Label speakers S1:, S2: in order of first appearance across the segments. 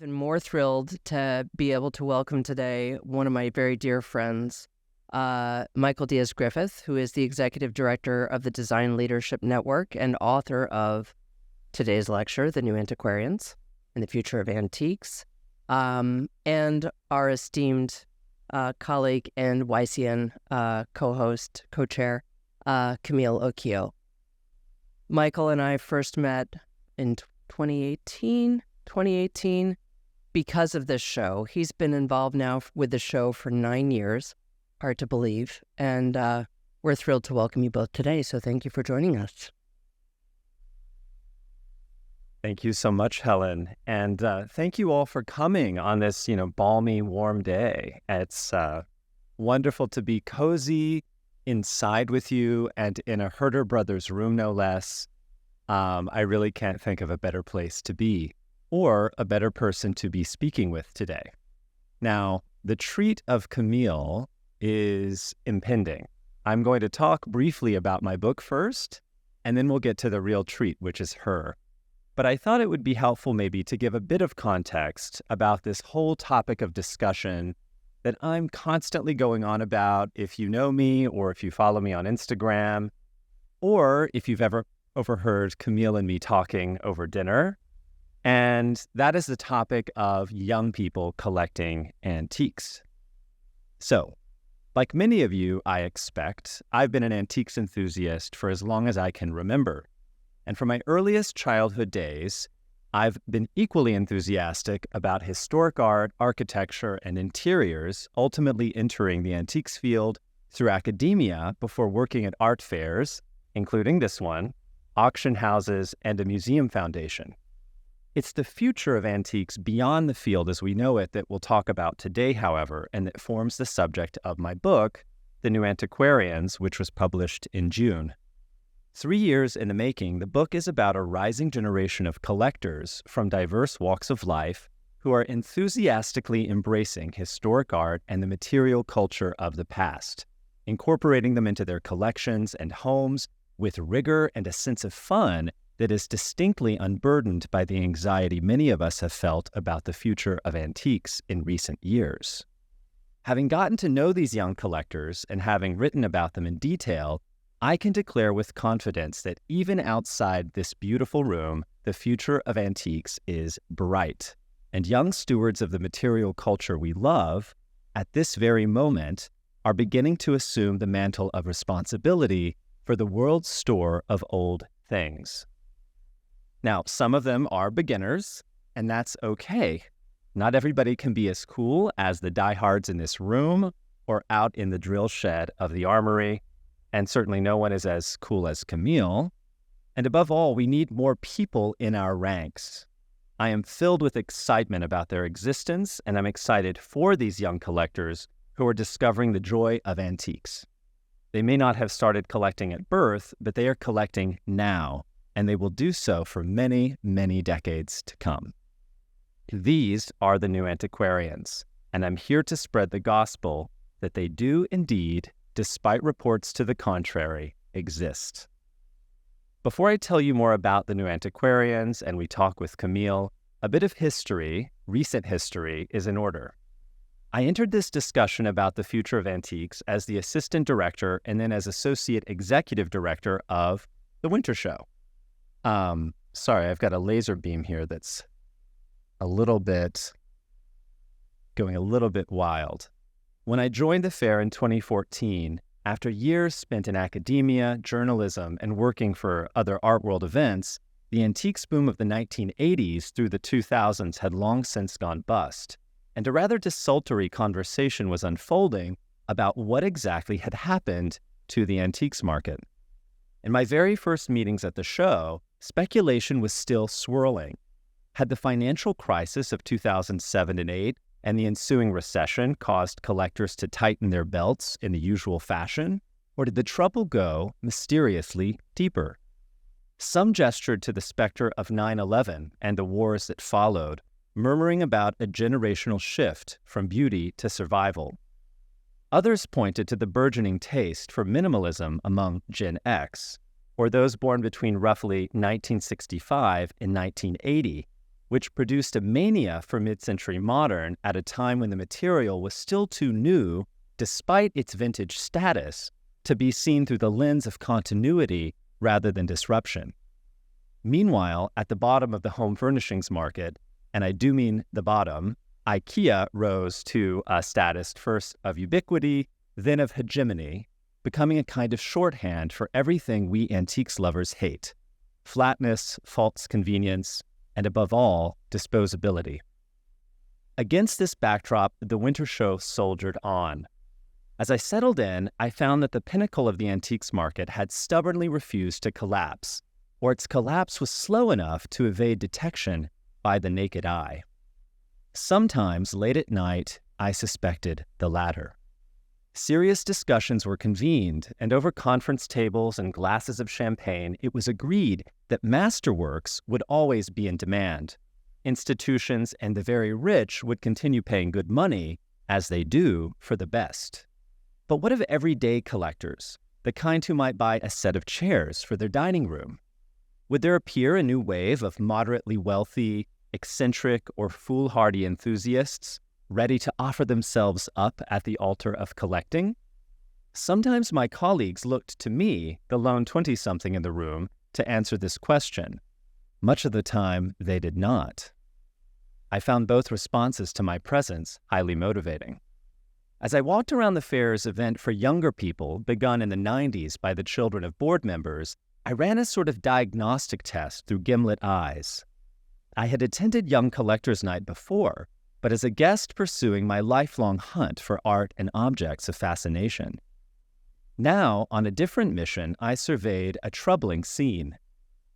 S1: even more thrilled to be able to welcome today one of my very dear friends, Michael Diaz-Griffith, who is the Executive Director of the Design Leadership Network and author of today's lecture, The New Antiquarians and the Future of Antiques, and our esteemed colleague and YCN co-host, co-chair, Camille Okhio. Michael and I first met in 2018 because of this show. He's been involved now with the show for 9 years. Hard to believe. And we're thrilled to welcome you both today. So thank you for joining us.
S2: Thank you so much, Helen. And thank you all for coming on this, balmy, warm day. It's wonderful to be cozy inside with you and in a Herder Brothers room, no less. I really can't think of a better place to be or a better person to be speaking with today. Now, the treat of Camille is impending. I'm going to talk briefly about my book first, and then we'll get to the real treat, which is her. But I thought it would be helpful maybe to give a bit of context about this whole topic of discussion that I'm constantly going on about if you know me or if you follow me on Instagram, or if you've ever overheard Camille and me talking over dinner. And that is the topic of young people collecting antiques. So, like many of you, I expect, I've been an antiques enthusiast for as long as I can remember. And from my earliest childhood days, I've been equally enthusiastic about historic art, architecture, and interiors, ultimately entering the antiques field through academia before working at art fairs, including this one, auction houses, and a museum foundation. It's the future of antiques beyond the field as we know it that we'll talk about today, however, and that forms the subject of my book, The New Antiquarians, which was published in June. 3 years in the making, the book is about a rising generation of collectors from diverse walks of life who are enthusiastically embracing historic art and the material culture of the past, incorporating them into their collections and homes with rigor and a sense of fun that is distinctly unburdened by the anxiety many of us have felt about the future of antiques in recent years. Having gotten to know these young collectors and having written about them in detail, I can declare with confidence that even outside this beautiful room, the future of antiques is bright, and young stewards of the material culture we love, at this very moment, are beginning to assume the mantle of responsibility for the world's store of old things. Now, some of them are beginners, and that's okay. Not everybody can be as cool as the diehards in this room or out in the drill shed of the armory, and certainly no one is as cool as Camille. And above all, we need more people in our ranks. I am filled with excitement about their existence, and I'm excited for these young collectors who are discovering the joy of antiques. They may not have started collecting at birth, but they are collecting now, and they will do so for many, many decades to come. These are the new antiquarians, and I'm here to spread the gospel that they do indeed, despite reports to the contrary, exist. Before I tell you more about the new antiquarians and we talk with Camille, a bit of history, recent history, is in order. I entered this discussion about the future of antiques as the assistant director and then as associate executive director of the Winter Show. Sorry, I've got a laser beam here that's going a little bit wild. When I joined the fair in 2014, after years spent in academia, journalism, and working for other art world events, the antiques boom of the 1980s through the 2000s had long since gone bust, and a rather desultory conversation was unfolding about what exactly had happened to the antiques market. In my very first meetings at the show, speculation was still swirling. Had the financial crisis of 2007 and 8 and the ensuing recession caused collectors to tighten their belts in the usual fashion, or did the trouble go mysteriously deeper? Some gestured to the specter of 9/11 and the wars that followed, murmuring about a generational shift from beauty to survival. Others pointed to the burgeoning taste for minimalism among Gen X, or those born between roughly 1965 and 1980, which produced a mania for mid-century modern at a time when the material was still too new, despite its vintage status, to be seen through the lens of continuity rather than disruption. Meanwhile, at the bottom of the home furnishings market, and I do mean the bottom, IKEA rose to a status first of ubiquity, then of hegemony, becoming a kind of shorthand for everything we antiques lovers hate: flatness, false convenience, and above all, disposability. Against this backdrop, the winter show soldiered on. As I settled in, I found that the pinnacle of the antiques market had stubbornly refused to collapse, or its collapse was slow enough to evade detection by the naked eye. Sometimes, late at night, I suspected the latter. Serious discussions were convened, and over conference tables and glasses of champagne, it was agreed that masterworks would always be in demand. Institutions and the very rich would continue paying good money, as they do, for the best. But what of everyday collectors, the kind who might buy a set of chairs for their dining room? Would there appear a new wave of moderately wealthy, eccentric, or foolhardy enthusiasts ready to offer themselves up at the altar of collecting? Sometimes my colleagues looked to me, the lone 20-something in the room, to answer this question. Much of the time, they did not. I found both responses to my presence highly motivating. As I walked around the fair's event for younger people, begun in the 90s by the children of board members, I ran a sort of diagnostic test through gimlet eyes. I had attended Young Collectors Night before, but as a guest pursuing my lifelong hunt for art and objects of fascination. Now, on a different mission, I surveyed a troubling scene.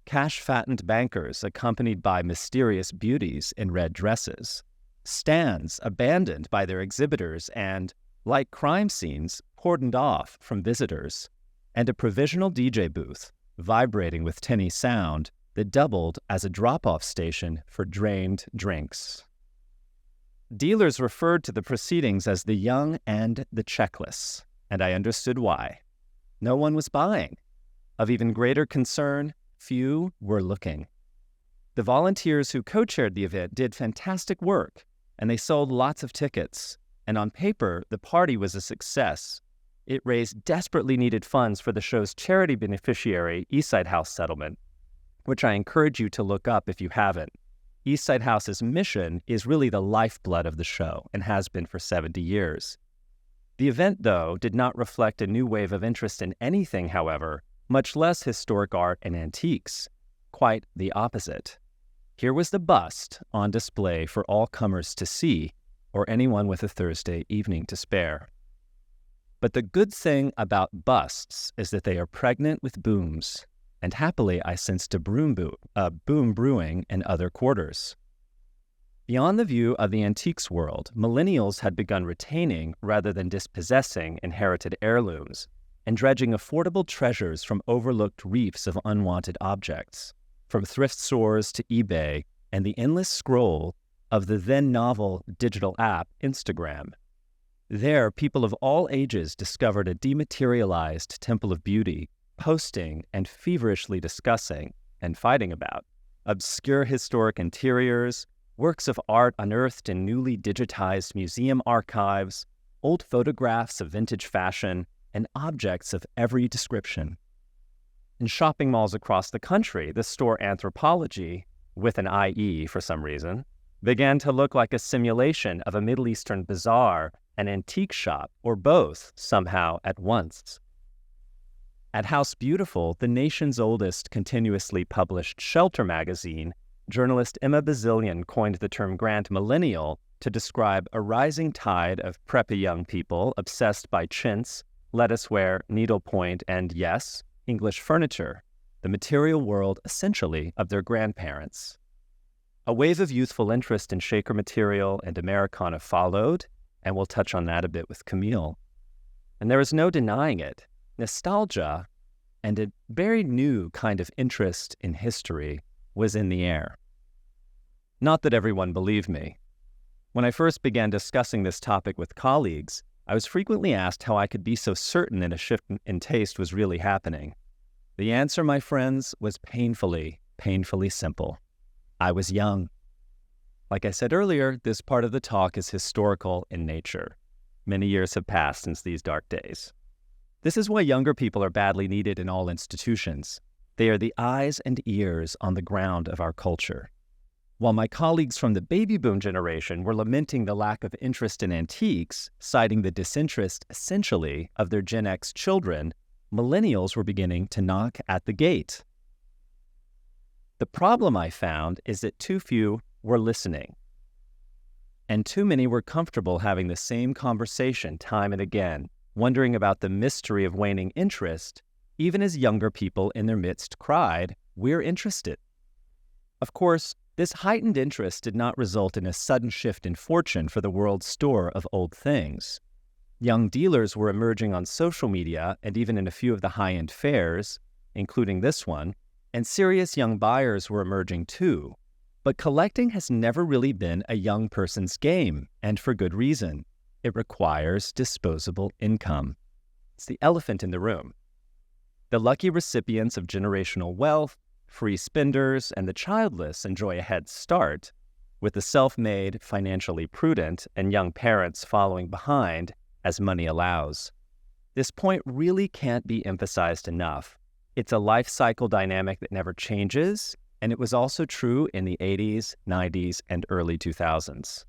S2: Cash-fattened bankers accompanied by mysterious beauties in red dresses, stands abandoned by their exhibitors and, like crime scenes, cordoned off from visitors, and a provisional DJ booth vibrating with tinny sound that doubled as a drop-off station for drained drinks. Dealers referred to the proceedings as the young and the checkless, and I understood why. No one was buying. Of even greater concern, few were looking. The volunteers who co-chaired the event did fantastic work, and they sold lots of tickets, and on paper, the party was a success. It raised desperately needed funds for the show's charity beneficiary, Eastside House Settlement, which I encourage you to look up if you haven't. Eastside House's mission is really the lifeblood of the show and has been for 70 years. The event, though, did not reflect a new wave of interest in anything, however, much less historic art and antiques. Quite the opposite. Here was the bust on display for all comers to see, or anyone with a Thursday evening to spare. But the good thing about busts is that they are pregnant with booms, and happily I sensed a boom brewing in other quarters. Beyond the view of the antiques world, millennials had begun retaining rather than dispossessing inherited heirlooms, and dredging affordable treasures from overlooked reefs of unwanted objects, from thrift stores to eBay and the endless scroll of the then novel digital app Instagram. There, people of all ages discovered a dematerialized temple of beauty, posting and feverishly discussing and fighting about obscure historic interiors, works of art unearthed in newly digitized museum archives, old photographs of vintage fashion, and objects of every description. In shopping malls across the country, the store Anthropology, with an IE for some reason, began to look like a simulation of a Middle Eastern bazaar, an antique shop, or both somehow at once. At House Beautiful, the nation's oldest continuously published shelter magazine, journalist Emma Bazillion coined the term Grand Millennial to describe a rising tide of preppy young people obsessed by chintz, lettuceware, needlepoint, and, yes, English furniture, the material world essentially of their grandparents. A wave of youthful interest in Shaker material and Americana followed, and we'll touch on that a bit with Camille. And there is no denying it. Nostalgia and a very new kind of interest in history was in the air. Not that everyone believed me. When I first began discussing this topic with colleagues, I was frequently asked how I could be so certain that a shift in taste was really happening. The answer, my friends, was painfully simple. I was young. Like I said earlier, this part of the talk is historical in nature. Many years have passed since these dark days. This is why younger people are badly needed in all institutions. They are the eyes and ears on the ground of our culture. While my colleagues from the baby boom generation were lamenting the lack of interest in antiques, citing the disinterest, essentially, of their Gen X children, millennials were beginning to knock at the gate. The problem I found is that too few were listening, and too many were comfortable having the same conversation time and again, wondering about the mystery of waning interest, even as younger people in their midst cried, "We're interested." Of course, this heightened interest did not result in a sudden shift in fortune for the world's store of old things. Young dealers were emerging on social media and even in a few of the high-end fairs, including this one, and serious young buyers were emerging too. But collecting has never really been a young person's game, and for good reason. It requires disposable income. It's the elephant in the room. The lucky recipients of generational wealth, free spenders, and the childless enjoy a head start, with the self-made, financially prudent, and young parents following behind as money allows. This point really can't be emphasized enough. It's a life cycle dynamic that never changes, and it was also true in the 80s, 90s, and early 2000s.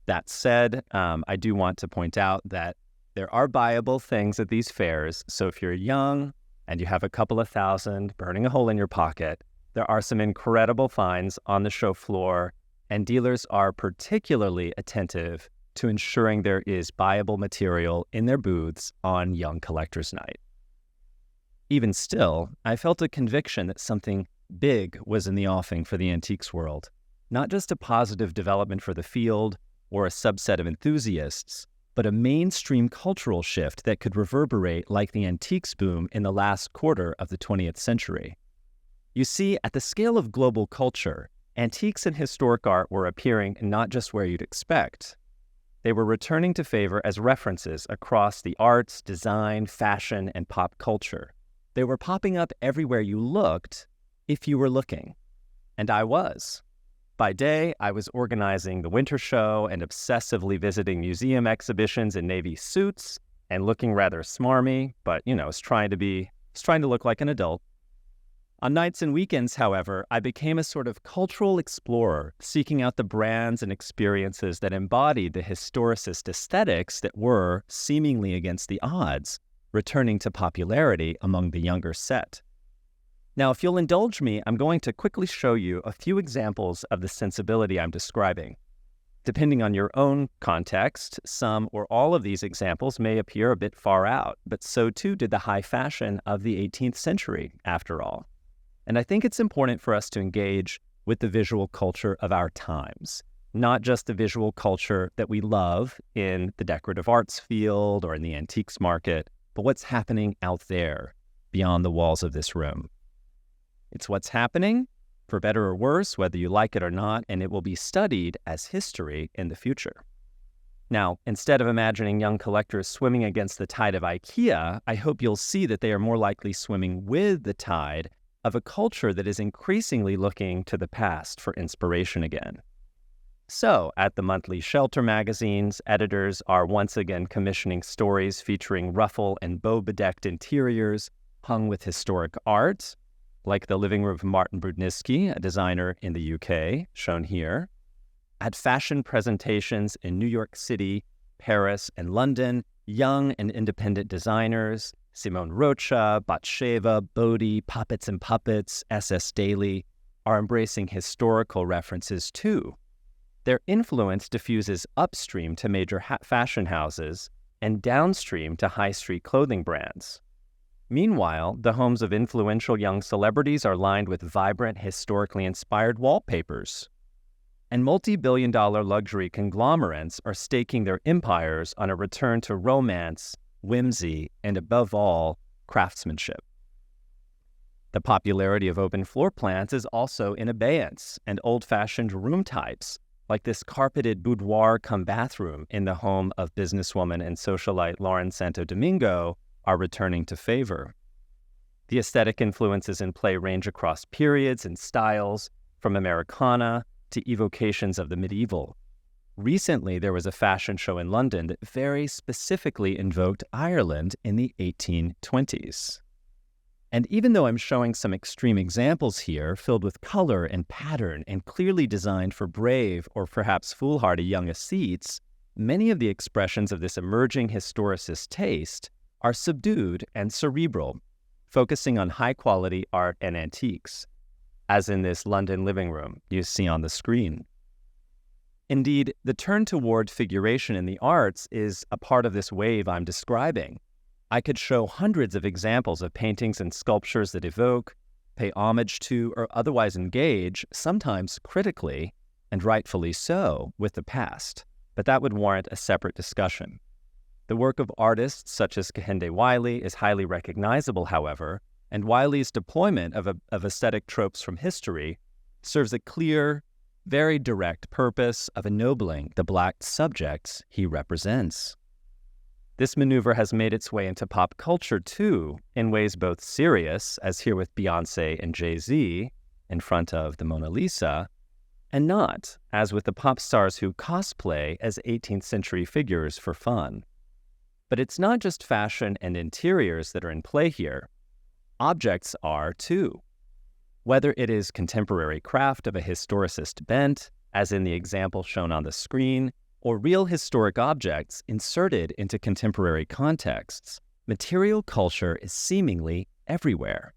S2: That said, I do want to point out that there are buyable things at these fairs, so if you're young and you have a couple of thousand burning a hole in your pocket, there are some incredible finds on the show floor, and dealers are particularly attentive to ensuring there is buyable material in their booths on Young Collectors Night. Even still, I felt a conviction that something big was in the offing for the antiques world, not just a positive development for the field or a subset of enthusiasts, but a mainstream cultural shift that could reverberate like the antiques boom in the last quarter of the 20th century. You see, at the scale of global culture, antiques and historic art were appearing not just where you'd expect. They were returning to favor as references across the arts, design, fashion, and pop culture. They were popping up everywhere you looked, if you were looking. And I was. By day, I was organizing the winter show and obsessively visiting museum exhibitions in navy suits and looking rather smarmy, but, was trying to look like an adult. On nights and weekends, however, I became a sort of cultural explorer, seeking out the brands and experiences that embodied the historicist aesthetics that were, seemingly against the odds, returning to popularity among the younger set. Now, if you'll indulge me, I'm going to quickly show you a few examples of the sensibility I'm describing. Depending on your own context, some or all of these examples may appear a bit far out, but so too did the high fashion of the 18th century, after all. And I think it's important for us to engage with the visual culture of our times, not just the visual culture that we love in the decorative arts field or in the antiques market, but what's happening out there beyond the walls of this room. It's what's happening, for better or worse, whether you like it or not, and it will be studied as history in the future. Now, instead of imagining young collectors swimming against the tide of IKEA, I hope you'll see that they are more likely swimming with the tide of a culture that is increasingly looking to the past for inspiration again. So, at the monthly Shelter magazines, editors are once again commissioning stories featuring ruffle and bow-bedecked interiors hung with historic art, like the living room of Martin Brudniski, a designer in the UK, shown here. At fashion presentations in New York City, Paris, and London, young and independent designers, Simone Rocha, Batsheva, Bodhi, Puppets and Puppets, SS Daily, are embracing historical references too. Their influence diffuses upstream to major fashion houses and downstream to high street clothing brands. Meanwhile, the homes of influential young celebrities are lined with vibrant, historically inspired wallpapers. And multi-billion-dollar luxury conglomerates are staking their empires on a return to romance, whimsy, and above all, craftsmanship. The popularity of open floor plans is also in abeyance, and old-fashioned room types, like this carpeted boudoir-cum-bathroom in the home of businesswoman and socialite Lauren Santo Domingo, are returning to favor. The aesthetic influences in play range across periods and styles, from Americana to evocations of the medieval. Recently, there was a fashion show in London that very specifically invoked Ireland in the 1820s. And even though I'm showing some extreme examples here, filled with color and pattern and clearly designed for brave or perhaps foolhardy young ascetes, many of the expressions of this emerging historicist taste are subdued and cerebral, focusing on high-quality art and antiques, as in this London living room you see on the screen. Indeed, the turn toward figuration in the arts is a part of this wave I'm describing. I could show hundreds of examples of paintings and sculptures that evoke, pay homage to, or otherwise engage, sometimes critically, and rightfully so, with the past. But that would warrant a separate discussion. The work of artists such as Kehinde Wiley is highly recognizable, however, and Wiley's deployment of aesthetic tropes from history serves a clear, very direct purpose of ennobling the Black subjects he represents. This maneuver has made its way into pop culture, too, in ways both serious, as here with Beyoncé and Jay-Z in front of the Mona Lisa, and not, as with the pop stars who cosplay as 18th century figures for fun. But it's not just fashion and interiors that are in play here. Objects are, too. Whether it is contemporary craft of a historicist bent, as in the example shown on the screen, or real historic objects inserted into contemporary contexts, material culture is seemingly everywhere.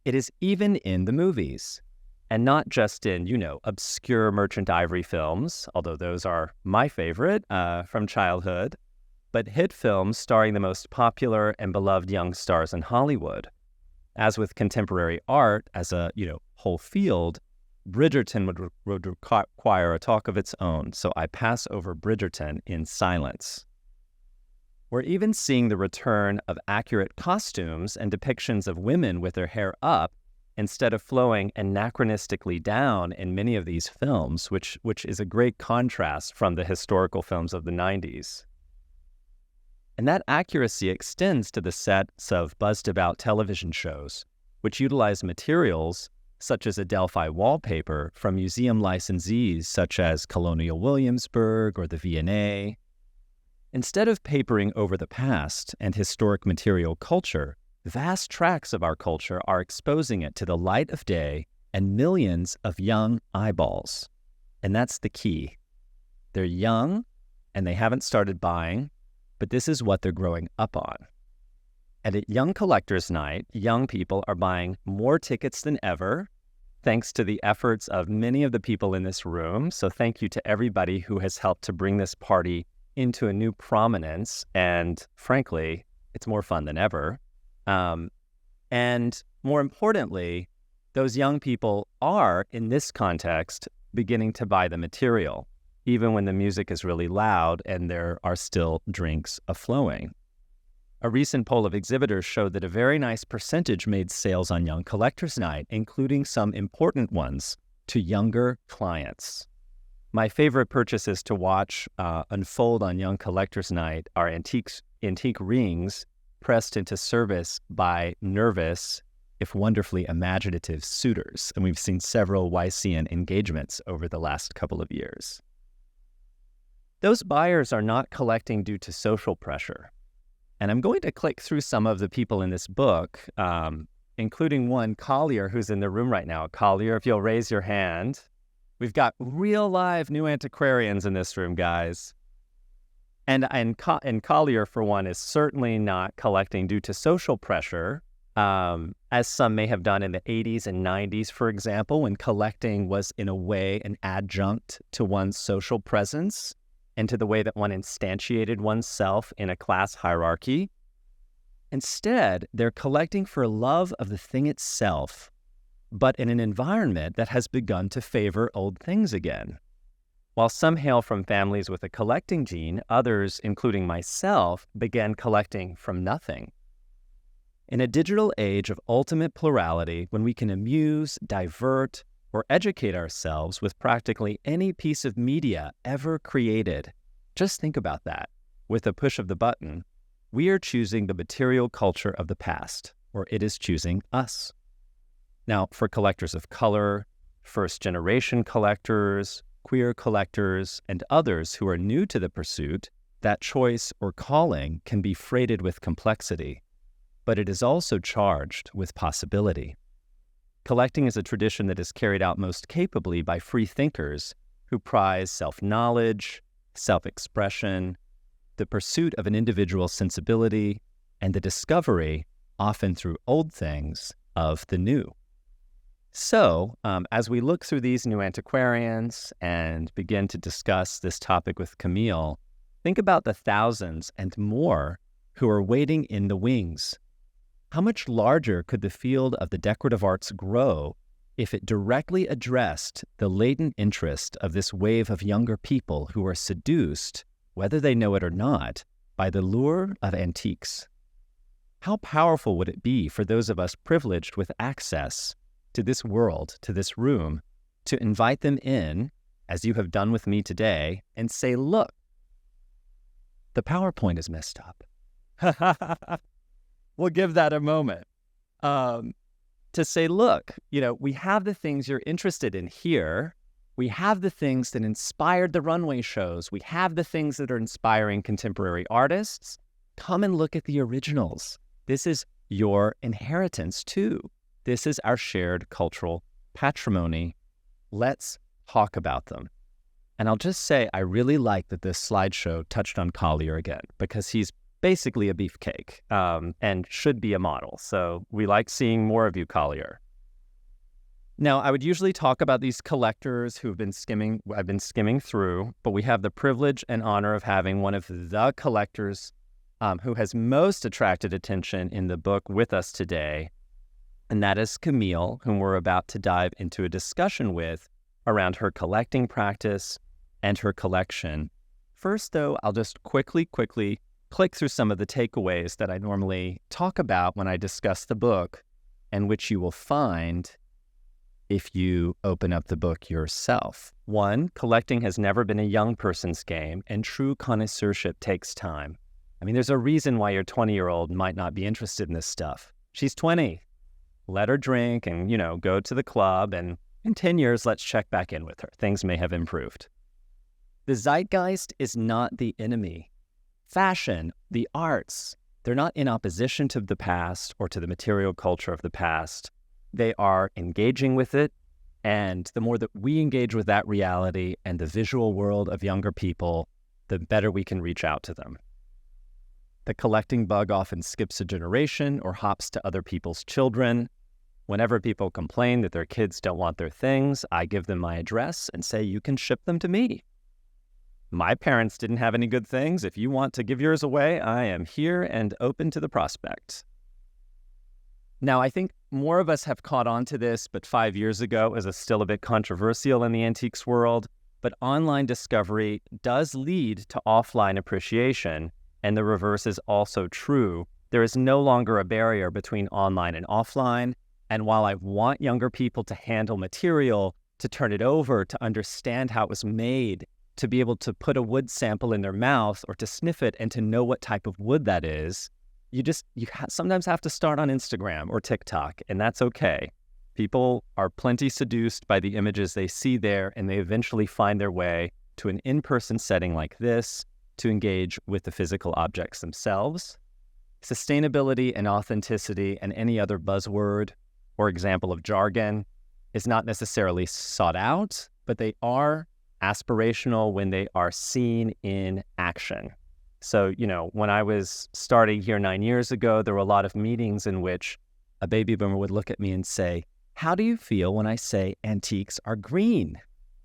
S2: It is even in the movies, and not just in, obscure merchant ivory films, although those are my favorite from childhood, but hit films starring the most popular and beloved young stars in Hollywood. As with contemporary art as a, whole field, Bridgerton would require a talk of its own, so I pass over Bridgerton in silence. We're even seeing the return of accurate costumes and depictions of women with their hair up instead of flowing anachronistically down in many of these films, which is a great contrast from the historical films of the 90s. And that accuracy extends to the sets of buzzed-about television shows, which utilize materials such as Adelphi wallpaper from museum licensees such as Colonial Williamsburg or the V&A. Instead of papering over the past and historic material culture, vast tracts of our culture are exposing it to the light of day and millions of young eyeballs. And that's the key. They're young, and they haven't started buying, but this is what they're growing up on. And at Young Collectors Night, young people are buying more tickets than ever, thanks to the efforts of many of the people in this room. So thank you to everybody who has helped to bring this party into a new prominence. And frankly, it's more fun than ever. And more importantly, those young people are, in this context, beginning to buy the material, even when the music is really loud and there are still drinks a-flowing. A recent poll of exhibitors showed that a very nice percentage made sales on Young Collectors Night, including some important ones to younger clients. My favorite purchases to watch unfold on Young Collectors Night are antique rings pressed into service by nervous, if wonderfully imaginative suitors. And we've seen several YCN engagements over the last couple of years. Those buyers are not collecting due to social pressure. And I'm going to click through some of the people in this book, including one, Collier, who's in the room right now. Collier, if you'll raise your hand. We've got real live new antiquarians in this room, guys. And Collier, for one, is certainly not collecting due to social pressure, as some may have done in the 80s and 90s, for example, when collecting was in a way an adjunct to one's social presence and to the way that one instantiated oneself in a class hierarchy. Instead, they're collecting for love of the thing itself, but in an environment that has begun to favor old things again. While some hail from families with a collecting gene, others, including myself, began collecting from nothing. In a digital age of ultimate plurality, when we can amuse, divert, or educate ourselves with practically any piece of media ever created, just think about that. With a push of the button, we are choosing the material culture of the past, or it is choosing us. Now, for collectors of color, first-generation collectors, queer collectors, and others who are new to the pursuit, that choice or calling can be freighted with complexity, but it is also charged with possibility. Collecting is a tradition that is carried out most capably by free thinkers who prize self-knowledge, self-expression, the pursuit of an individual's sensibility, and the discovery, often through old things, of the new. So, as we look through these new antiquarians and begin to discuss this topic with Camille, think about the thousands and more who are waiting in the wings. How much larger could the field of the decorative arts grow if it directly addressed the latent interest of this wave of younger people who are seduced, whether they know it or not, by the lure of antiques? How powerful would it be for those of us privileged with access to this world, to this room, to invite them in, as you have done with me today, and say, look, the PowerPoint is messed up. We'll give that a moment. To say, look, we have the things you're interested in here. We have the things that inspired the runway shows. We have the things that are inspiring contemporary artists. Come and look at the originals. This is your inheritance too. This is our shared cultural patrimony. Let's talk about them. And I'll just say, I really like that this slideshow touched on Collier again, because he's basically a beefcake and should be a model. So we like seeing more of you, Collier. Now, I would usually talk about these collectors I've been skimming through, but we have the privilege and honor of having one of the collectors who has most attracted attention in the book with us today, and that is Camille, whom we're about to dive into a discussion with around her collecting practice and her collection. First, though, I'll just quickly click through some of the takeaways that I normally talk about when I discuss the book, and which you will find if you open up the book yourself. 1, collecting has never been a young person's game, and true connoisseurship takes time. I mean, there's a reason why your 20-year-old might not be interested in this stuff. She's 20. Let her drink and, go to the club, and in 10 years, let's check back in with her. Things may have improved. The zeitgeist is not the enemy. Fashion, the arts, they're not in opposition to the past or to the material culture of the past. They are engaging with it, and the more that we engage with that reality and the visual world of younger people, the better we can reach out to them. The collecting bug often skips a generation or hops to other people's children. Whenever people complain that their kids don't want their things, I give them my address and say, you can ship them to me. My parents didn't have any good things. If you want to give yours away, I am here and open to the prospect. Now, I think more of us have caught on to this, but 5 years ago it was still a bit controversial in the antiques world. But online discovery does lead to offline appreciation, and the reverse is also true. There is no longer a barrier between online and offline. And while I want younger people to handle material, to turn it over, to understand how it was made, to be able to put a wood sample in their mouth or to sniff it and to know what type of wood that is, you sometimes have to start on Instagram or TikTok, and that's okay. People are plenty seduced by the images they see there, and they eventually find their way to an in-person setting like this to engage with the physical objects themselves. Sustainability and authenticity and any other buzzword or example of jargon is not necessarily sought out, but they are aspirational when they are seen in action. So, when I was starting here 9 years ago, there were a lot of meetings in which a baby boomer would look at me and say, how do you feel when I say antiques are green?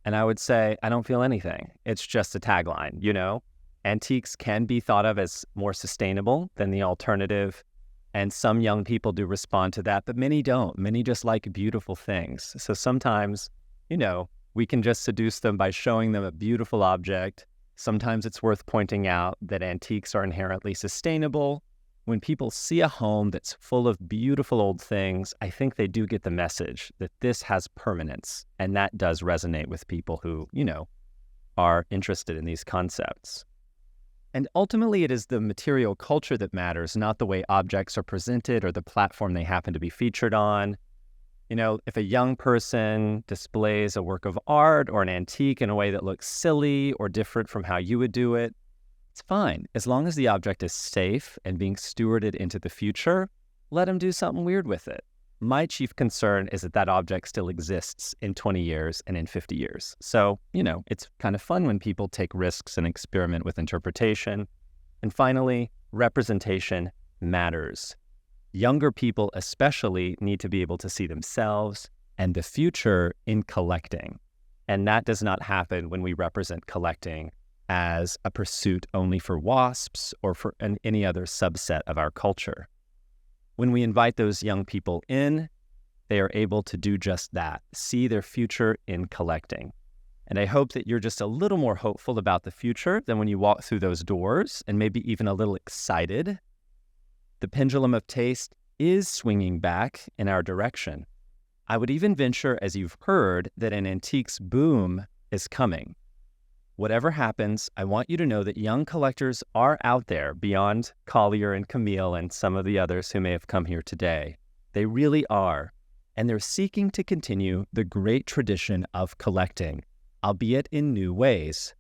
S2: And I would say, I don't feel anything. It's just a tagline, Antiques can be thought of as more sustainable than the alternative. And some young people do respond to that, but many don't. Many just like beautiful things. So sometimes, we can just seduce them by showing them a beautiful object. Sometimes it's worth pointing out that antiques are inherently sustainable. When people see a home that's full of beautiful old things, I think they do get the message that this has permanence. And that does resonate with people who, are interested in these concepts. And ultimately, it is the material culture that matters, not the way objects are presented or the platform they happen to be featured on. If a young person displays a work of art or an antique in a way that looks silly or different from how you would do it, it's fine. As long as the object is safe and being stewarded into the future, let them do something weird with it. My chief concern is that that object still exists in 20 years and in 50 years. So, it's kind of fun when people take risks and experiment with interpretation. And finally, representation matters. Younger people especially need to be able to see themselves and the future in collecting. And that does not happen when we represent collecting as a pursuit only for WASPs or for any other subset of our culture. When we invite those young people in, they are able to do just that, see their future in collecting. And I hope that you're just a little more hopeful about the future than when you walk through those doors, and maybe even a little excited. The pendulum of taste is swinging back in our direction. I would even venture, as you've heard, that an antiques boom is coming. Whatever happens, I want you to know that young collectors are out there beyond Collier and Camille and some of the others who may have come here today. They really are. And they're seeking to continue the great tradition of collecting, albeit in new ways.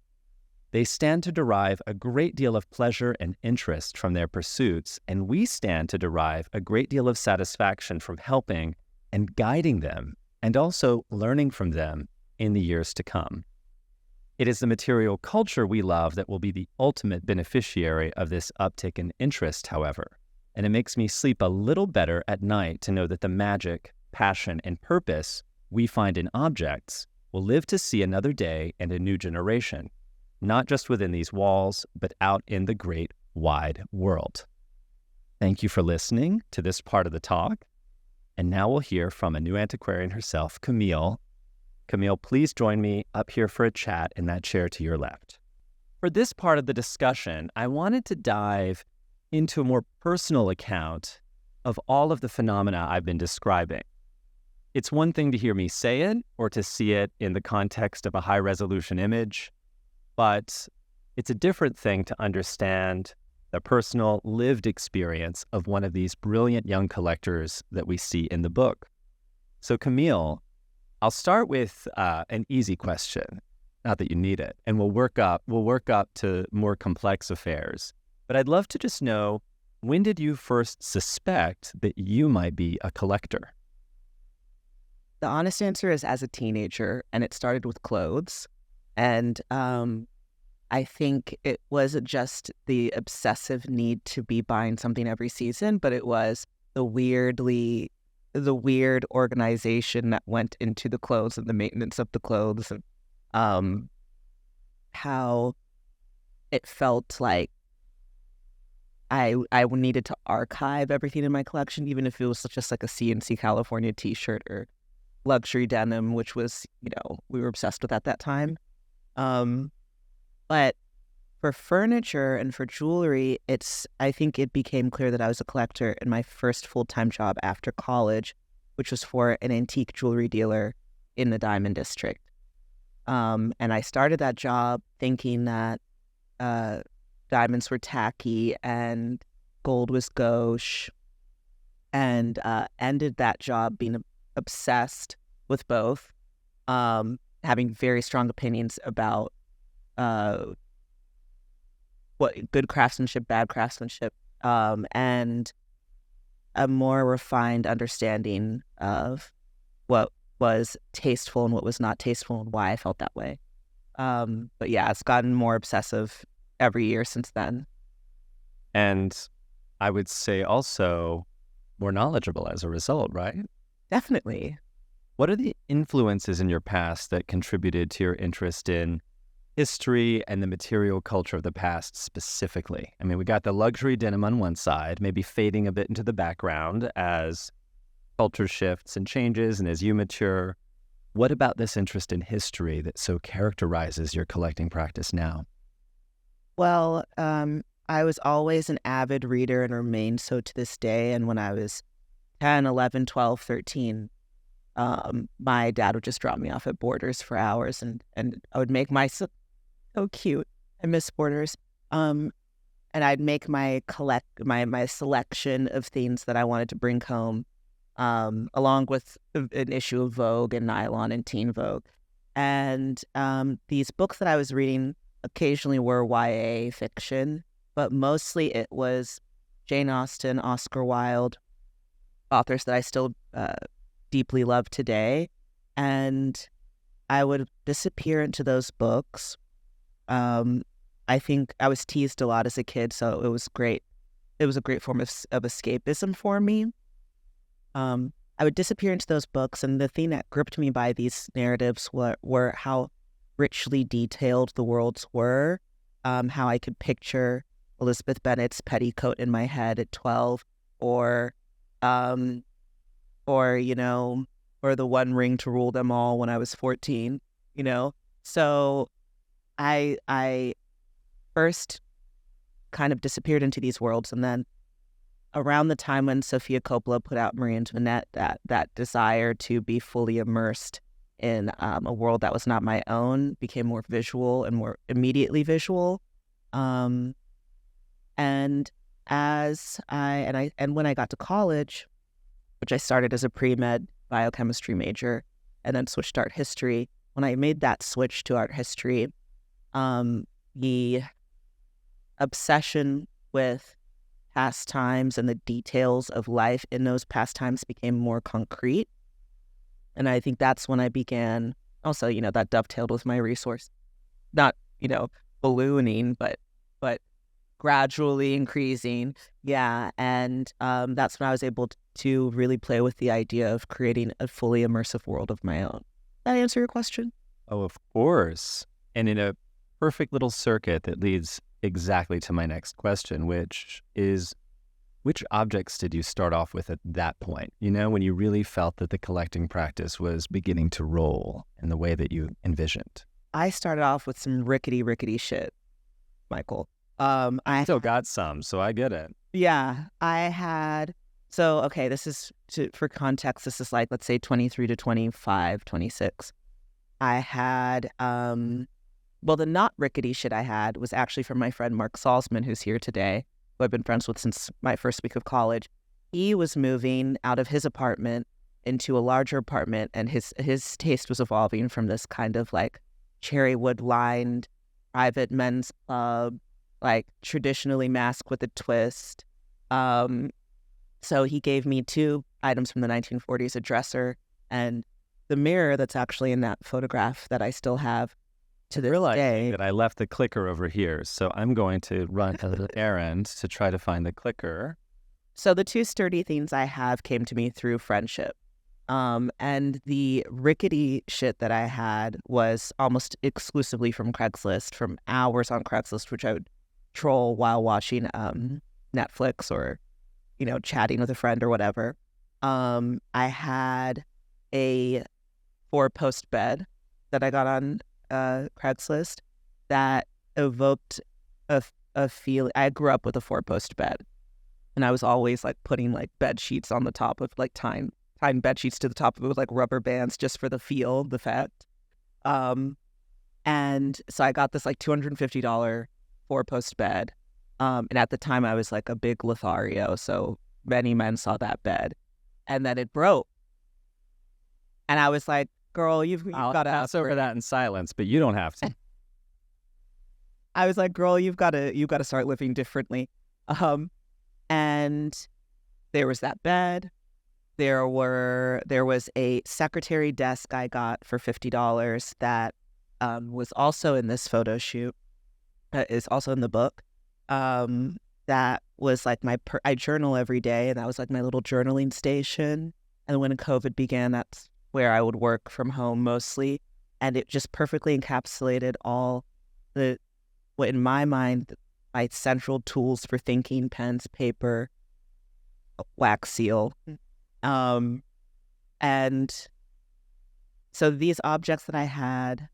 S2: They stand to derive a great deal of pleasure and interest from their pursuits, and we stand to derive a great deal of satisfaction from helping and guiding them, and also learning from them in the years to come. It is the material culture we love that will be the ultimate beneficiary of this uptick in interest, however, and it makes me sleep a little better at night to know that the magic, passion, and purpose we find in objects will live to see another day and a new generation, not just within these walls, but out in the great wide world. Thank you for listening to this part of the talk. And now we'll hear from a new antiquarian herself, Camille. Camille, please join me up here for a chat in that chair to your left. For this part of the discussion, I wanted to dive into a more personal account of all of the phenomena I've been describing. It's one thing to hear me say it or to see it in the context of a high-resolution image, but it's a different thing to understand the personal lived experience of one of these brilliant young collectors that we see in the book. So Camille, I'll start with an easy question, not that you need it, and we'll work up to more complex affairs. But I'd love to just know, when did you first suspect that you might be a collector?
S3: The honest answer is as a teenager, and it started with clothes. And I think it wasn't just the obsessive need to be buying something every season, but it was the weird organization that went into the clothes and the maintenance of the clothes, and how it felt like I needed to archive everything in my collection, even if it was just like a CNC California t-shirt or luxury denim, which was, we were obsessed with at that time. But for furniture and for jewelry, I think it became clear that I was a collector in my first full-time job after college, which was for an antique jewelry dealer in the Diamond District. And I started that job thinking that diamonds were tacky and gold was gauche, and ended that job being obsessed with both, having very strong opinions about what good craftsmanship, bad craftsmanship, and a more refined understanding of what was tasteful and what was not tasteful and why I felt that way. But yeah, it's gotten more obsessive every year since then.
S2: And I would say also more knowledgeable as a result, right?
S3: Definitely.
S2: What are the influences in your past that contributed to your interest in history and the material culture of the past specifically? I mean, we got the luxury denim on one side, maybe fading a bit into the background as culture shifts and changes and as you mature. What about this interest in history that so characterizes your collecting practice now?
S3: Well, I was always an avid reader and remain so to this day. And when I was 10, 11, 12, 13, my dad would just drop me off at Borders for hours, and I would make so cute. I miss Borders. And I'd make my selection of things that I wanted to bring home. along with an issue of Vogue and Nylon and Teen Vogue. And these books that I was reading occasionally were YA fiction, but mostly it was Jane Austen, Oscar Wilde, authors that I still deeply love today. And I would disappear into those books. I think I was teased a lot as a kid, so it was great. It was a great form of escapism for me. I would disappear into those books, and the thing that gripped me by these narratives were how richly detailed the worlds were, how I could picture Elizabeth Bennet's petticoat in my head at 12, or the One Ring to rule them all when I was 14, So I first kind of disappeared into these worlds, and then around the time when Sofia Coppola put out Marie Antoinette, that desire to be fully immersed in a world that was not my own became more visual and more immediately visual. And when I got to college, which I started as a pre-med biochemistry major and then switched to art history, when I made that switch to art history, the obsession with pastimes and the details of life in those pastimes became more concrete. And I think that's when I began, also, that dovetailed with my resource, not, ballooning, but gradually increasing. Yeah. And that's when I was able to really play with the idea of creating a fully immersive world of my own. That answer your question?
S2: Oh, of course. And in a perfect little circuit that leads exactly to my next question, which is, which objects did you start off with at that point? When you really felt that the collecting practice was beginning to roll in the way that you envisioned?
S3: I started off with some rickety shit, Michael. I
S2: still got some, so I get it.
S3: Yeah, I had. So, okay, this is, for context, this is like, let's say 23 to 25, 26. I had, the not rickety shit I had was actually from my friend Mark Salzman, who's here today, who I've been friends with since my first week of college. He was moving out of his apartment into a larger apartment, and his taste was evolving from this kind of like cherry wood lined private men's club, like traditionally masked with a twist. So he gave me 2 items from the 1940s, a dresser and the mirror that's actually in that photograph that I still have to this day.
S2: That I left the clicker over here, so I'm going to run an errand to try to find the clicker.
S3: So the 2 sturdy things I have came to me through friendship. And the rickety shit that I had was almost exclusively from Craigslist, from hours on Craigslist, which I would troll while watching Netflix or, chatting with a friend or whatever. I had a 4-post bed that I got on Craigslist that evoked a feeling. I grew up with a 4-post bed, and I was always like putting like bed sheets on the top of like tying bed sheets to the top of it with like rubber bands just for the feel, the fact. And so I got this like $250 4-post bed. And at the time I was like a big Lothario, so many men saw that bed, and then it broke. And I was like, girl, you've got to
S2: pass over that in silence, but you don't have to.
S3: I was like, girl, you've got to start living differently. And there was that bed. There was a secretary desk I got for $50 that was also in this photo shoot. Is also in the book. That was like I journal every day, and that was like my little journaling station. And when COVID began, that's where I would work from home mostly. And it just perfectly encapsulated all what in my mind, my central tools for thinking: pens, paper, wax seal. And so these objects that I had.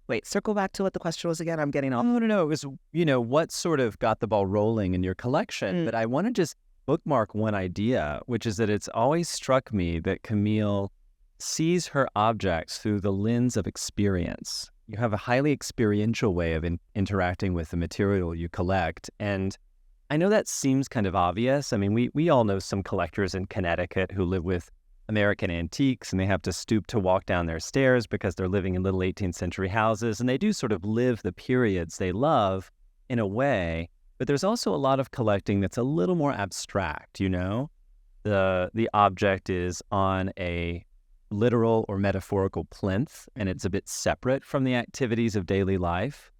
S3: Wait, circle back to what the question was again. I'm getting off.
S2: No. It was, what sort of got the ball rolling in your collection. But I want to just bookmark one idea, which is that it's always struck me that Camille sees her objects through the lens of experience. You have a highly experiential way of interacting with the material you collect. And I know that seems kind of obvious. I mean, we all know some collectors in Connecticut who live with American antiques, and they have to stoop to walk down their stairs because they're living in little 18th century houses, and they do sort of live the periods they love in a way. But there's also a lot of collecting that's a little more abstract, you know? The object is on a literal or metaphorical plinth, and it's a bit separate from the activities of daily life.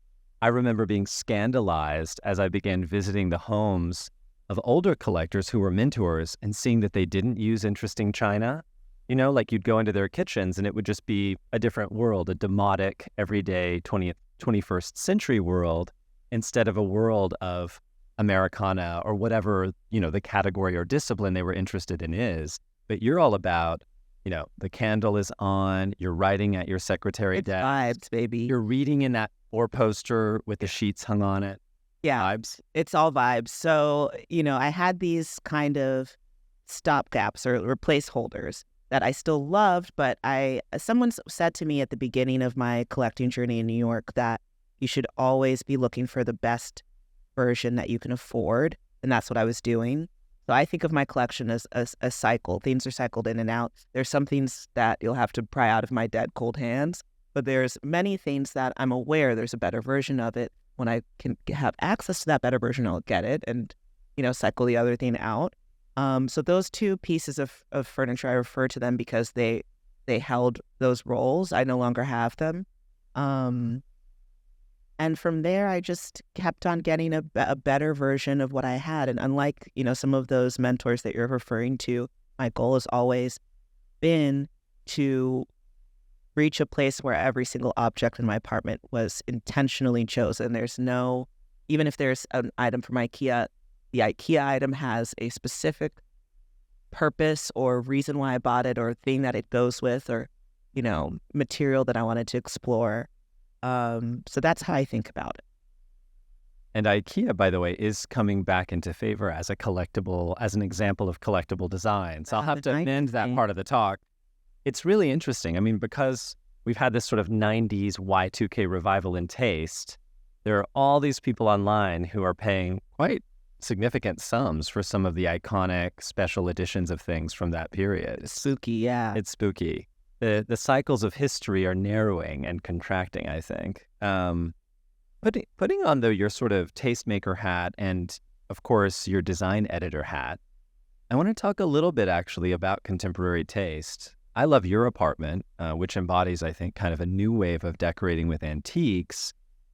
S2: I remember being scandalized as I began visiting the homes of older collectors who were mentors and seeing that they didn't use interesting china. You know, like you'd go into their kitchens and it would just be a different world, a demotic, everyday 21st century world, instead of a world of Americana or whatever, you know, the category or discipline they were interested in is. But you're all about, you know, the candle is on, you're writing at your secretary
S3: It's
S2: desk.
S3: vibes, baby.
S2: You're reading in that four-poster with the sheets hung on it.
S3: Yeah,
S2: Vibes.
S3: it's all vibes. So, I had these kind of stopgaps or placeholders that I still loved, but someone said to me at the beginning of my collecting journey in New York that you should always be looking for the best version that you can afford, and that's what I was doing. So I think of my collection as a cycle. Things are cycled in and out. There's some things that you'll have to pry out of my dead cold hands, but there's many things that I'm aware there's a better version of it. When I can have access to that better version, I'll get it and, cycle the other thing out. So those two pieces of furniture, I refer to them because they held those roles. I no longer have them. And from there, I just kept on getting a better version of what I had. And unlike, some of those mentors that you're referring to, my goal has always been to reach a place where every single object in my apartment was intentionally chosen. There's no, even if there's an item from IKEA, the IKEA item has a specific purpose or reason why I bought it or thing that it goes with or, material that I wanted to explore. So that's how I think about it.
S2: And IKEA, by the way, is coming back into favor as a collectible, as an example of collectible design. So I'll have to amend that part of the talk. It's really interesting. I mean, because we've had this sort of 90s Y2K revival in taste, there are all these people online who are paying quite significant sums for some of the iconic special editions of things from that period.
S3: It's spooky, yeah.
S2: It's spooky. The cycles of history are narrowing and contracting, I think. Putting on, though, your sort of tastemaker hat and, of course, your design editor hat, I want to talk a little bit, actually, about contemporary taste. I love your apartment, which embodies, I think, kind of a new wave of decorating with antiques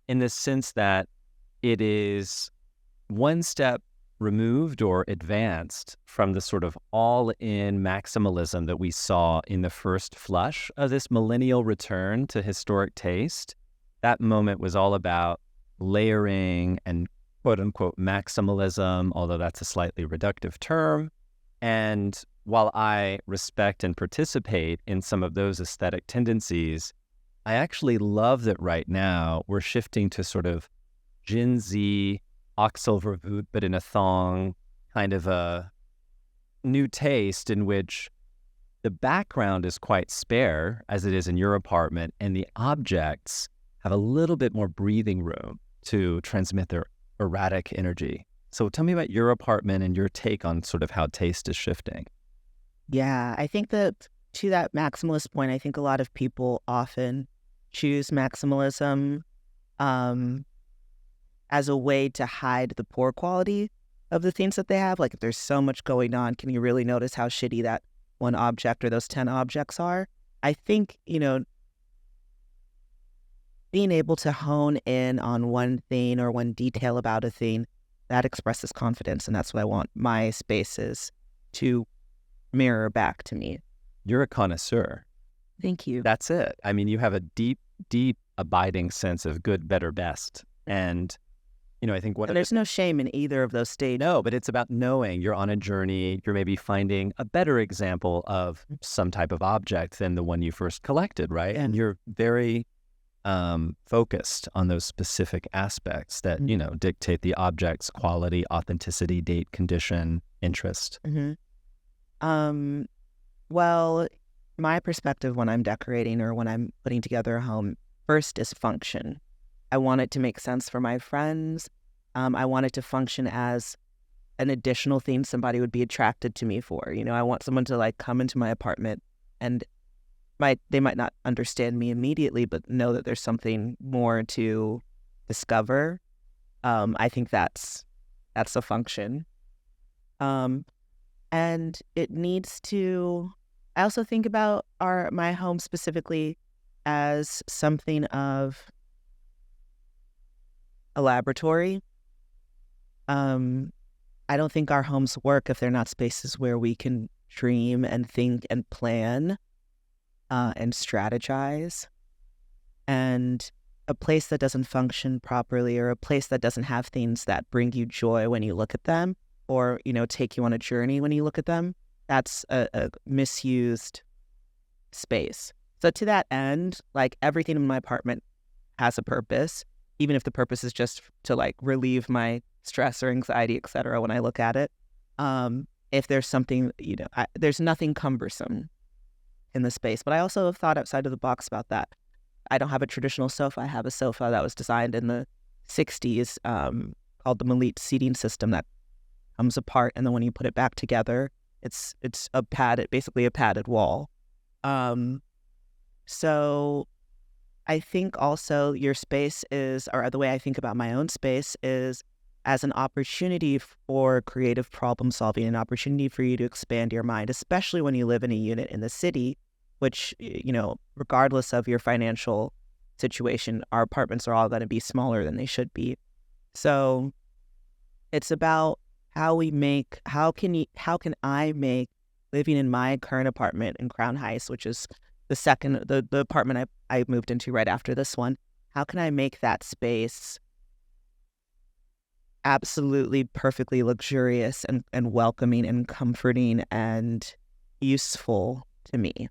S2: in the sense that it is one step removed or advanced from the sort of all-in maximalism that we saw in the first flush of this millennial return to historic taste. That moment was all about layering and quote-unquote maximalism, although that's a slightly reductive term. And while I respect and participate in some of those aesthetic tendencies, I actually love that right now we're shifting to sort of Gen Z, oxel vervoot, but in a thong, kind of a new taste in which the background is quite spare, as it is in your apartment, and the objects have a little bit more breathing room to transmit their erratic energy. So tell me about your apartment and your take on sort of how taste is shifting.
S3: Yeah, I think that to that maximalist point, I think a lot of people often choose maximalism as a way to hide the poor quality of the things that they have. Like if there's so much going on, can you really notice how shitty that one object or those 10 objects are? I think, being able to hone in on one thing or one detail about a thing, that expresses confidence. And that's what I want my spaces to mirror back to me.
S2: You're a connoisseur.
S3: Thank you.
S2: That's it. I mean, you have a deep, deep abiding sense of good, better, best. And, I think
S3: there's no shame in either of those stages.
S2: No, but it's about knowing you're on a journey. You're maybe finding a better example of some type of object than the one you first collected, right? And you're very focused on those specific aspects that, dictate the object's quality, authenticity, date, condition, interest.
S3: Mm-hmm. Well, my perspective when I'm decorating or when I'm putting together a home, first is function. I want it to make sense for my friends. I want it to function as an additional thing somebody would be attracted to me for. You know, I want someone to like come into my apartment and they might not understand me immediately, but know that there's something more to discover. I think that's a function. And it needs to, I also think about my home specifically as something of a laboratory. I don't think our homes work if they're not spaces where we can dream and think and plan and strategize. And a place that doesn't function properly, or a place that doesn't have things that bring you joy when you look at them, or, you know, take you on a journey when you look at them, that's a misused space. So to that end, like, everything in my apartment has a purpose, even if the purpose is just to like relieve my stress or anxiety, etc. when I look at it. If there's something, you know, there's nothing cumbersome in the space. But I also have thought outside of the box about that. I don't have a traditional sofa. I have a sofa that was designed in the 60s, called the Malit seating system, that comes apart, and then when you put it back together, it's basically a padded wall. So I think also your space is, or the way I think about my own space is as an opportunity for creative problem solving, an opportunity for you to expand your mind, especially when you live in a unit in the city, which, you know, regardless of your financial situation, our apartments are all going to be smaller than they should be. So it's about how can I make living in my current apartment in Crown Heights, which is the apartment I moved into right after this one, how can I make that space absolutely perfectly luxurious and welcoming and comforting and useful to me?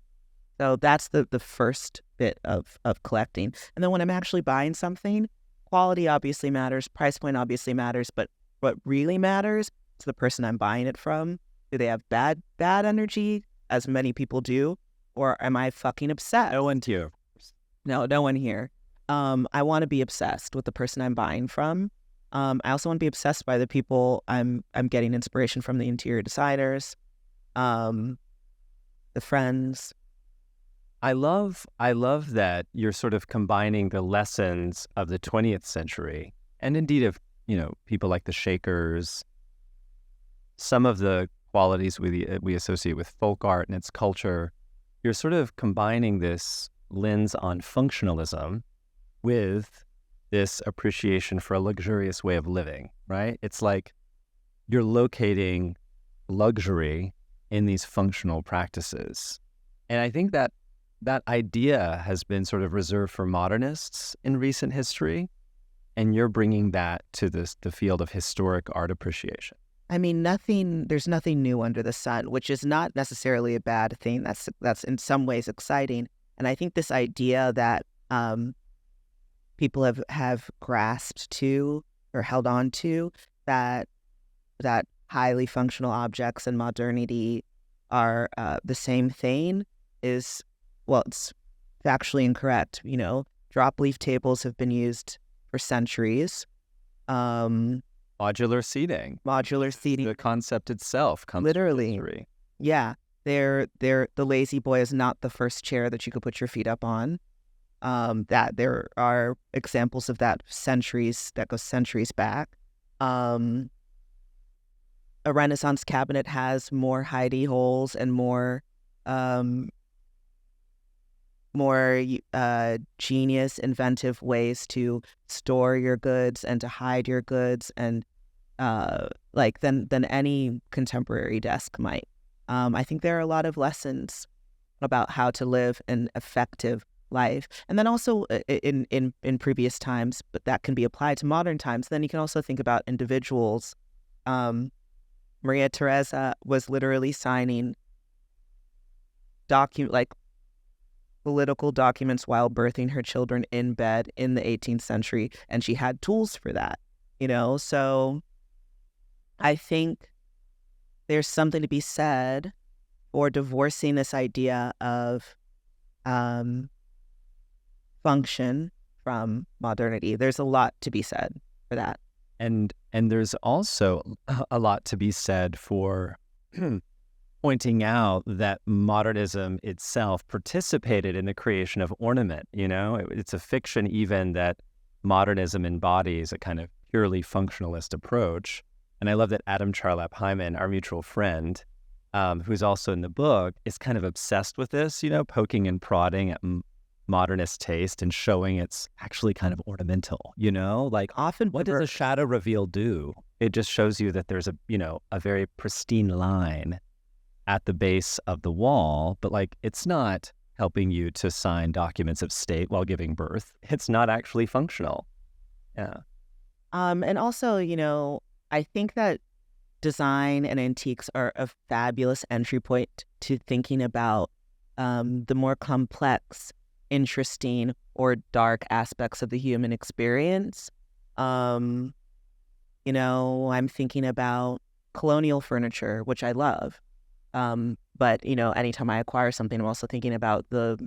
S3: So that's the first bit of collecting. And then when I'm actually buying something, quality obviously matters, price point obviously matters, but what really matters is the person I'm buying it from. Do they have bad energy, as many people do, or am I fucking obsessed?
S2: No one here.
S3: No one here. I want to be obsessed with the person I'm buying from. I also want to be obsessed by the people I'm getting inspiration from, the interior designers, the friends.
S2: I love that you're sort of combining the lessons of the 20th century and indeed of, you know, people like the Shakers, some of the qualities we associate with folk art and its culture. You're sort of combining this lens on functionalism with this appreciation for a luxurious way of living, right? It's like you're locating luxury in these functional practices. And I think that idea has been sort of reserved for modernists in recent history, and you're bringing that to the field of historic art appreciation.
S3: I mean, there's nothing new under the sun, which is not necessarily a bad thing. That's in some ways exciting. And I think this idea that people have grasped to or held on to, that highly functional objects and modernity are the same thing, is, well, it's factually incorrect. You know, drop leaf tables have been used for centuries.
S2: Modular seating. The concept itself comes
S3: literally
S2: from history.
S3: Yeah, the lazy boy is not the first chair that you could put your feet up on. That there are examples of that go centuries back. A Renaissance cabinet has more hidey holes and more genius, inventive ways to store your goods and to hide your goods, and than any contemporary desk might. I think there are a lot of lessons about how to live an effective life, and then also in previous times, but that can be applied to modern times. Then you can also think about individuals. Maria Theresa was literally signing political documents while birthing her children in bed in the 18th century, and she had tools for that, you know? So I think there's something to be said for divorcing this idea of function from modernity. There's a lot to be said for that.
S2: And And there's also a lot to be said for pointing out that modernism itself participated in the creation of ornament. It's a fiction even that modernism embodies a kind of purely functionalist approach. And I love that Adam Charlap Hyman, our mutual friend, who's also in the book, is kind of obsessed with this, poking and prodding at modernist taste and showing it's actually kind of ornamental, like
S3: Often,
S2: what does a shadow reveal do? It just shows you that there's a very pristine line at the base of the wall, but like it's not helping you to sign documents of state while giving birth. It's not actually functional. Yeah.
S3: And also, I think that design and antiques are a fabulous entry point to thinking about the more complex, interesting, or dark aspects of the human experience. I'm thinking about colonial furniture, which I love. But anytime I acquire something, I'm also thinking about the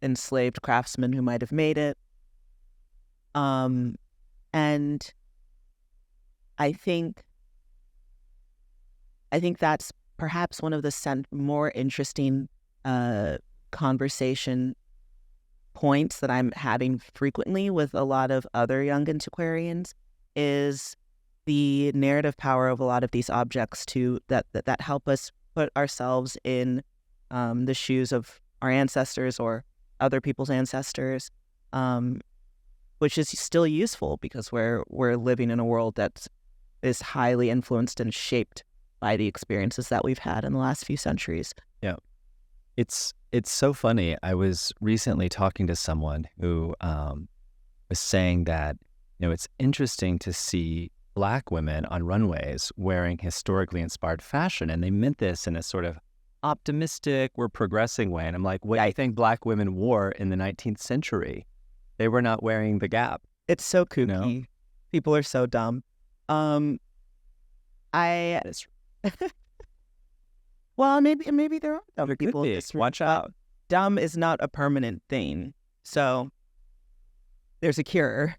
S3: enslaved craftsmen who might have made it. And I think that's perhaps one of the more interesting conversation points that I'm having frequently with a lot of other young antiquarians is the narrative power of a lot of these objects that help us put ourselves in the shoes of our ancestors or other people's ancestors, which is still useful because we're living in a world that is highly influenced and shaped by the experiences that we've had in the last few centuries.
S2: Yeah. It's so funny. I was recently talking to someone who was saying that, it's interesting to see Black women on runways wearing historically inspired fashion. And they meant this in a sort of optimistic, we're progressing way. And I'm like, what do you think Black women wore in the 19th century? They were not wearing the Gap.
S3: It's so kooky. People are so dumb. Well, maybe there are dumb people.
S2: Watch out.
S3: Dumb is not a permanent thing. So there's a cure.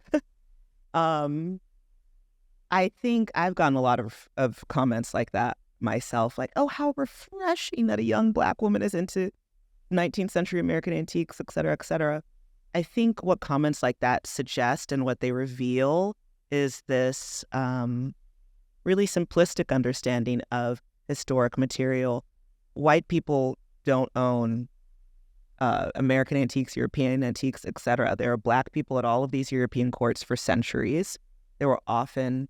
S3: I think I've gotten a lot of comments like that myself, like, oh, how refreshing that a young Black woman is into 19th century American antiques, et cetera, et cetera. I think what comments like that suggest and what they reveal is this really simplistic understanding of historic material. White people don't own American antiques, European antiques, et cetera. There are Black people at all of these European courts for centuries. There were often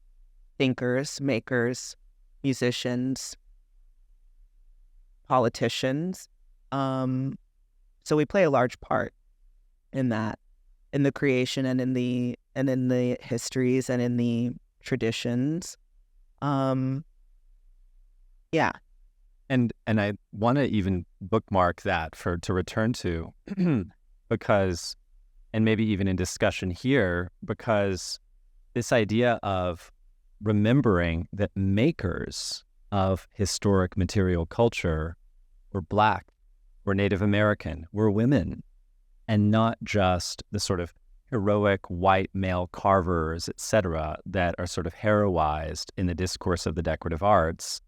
S3: thinkers, makers, musicians, politicians. So we play a large part in that, in the creation and in the histories and in the traditions. Yeah.
S2: And I want to even bookmark that to return to because, and maybe even in discussion here, because this idea of remembering that makers of historic material culture were Black, were Native American, were women, and not just the sort of heroic white male carvers, etc., that are sort of heroized in the discourse of the decorative arts.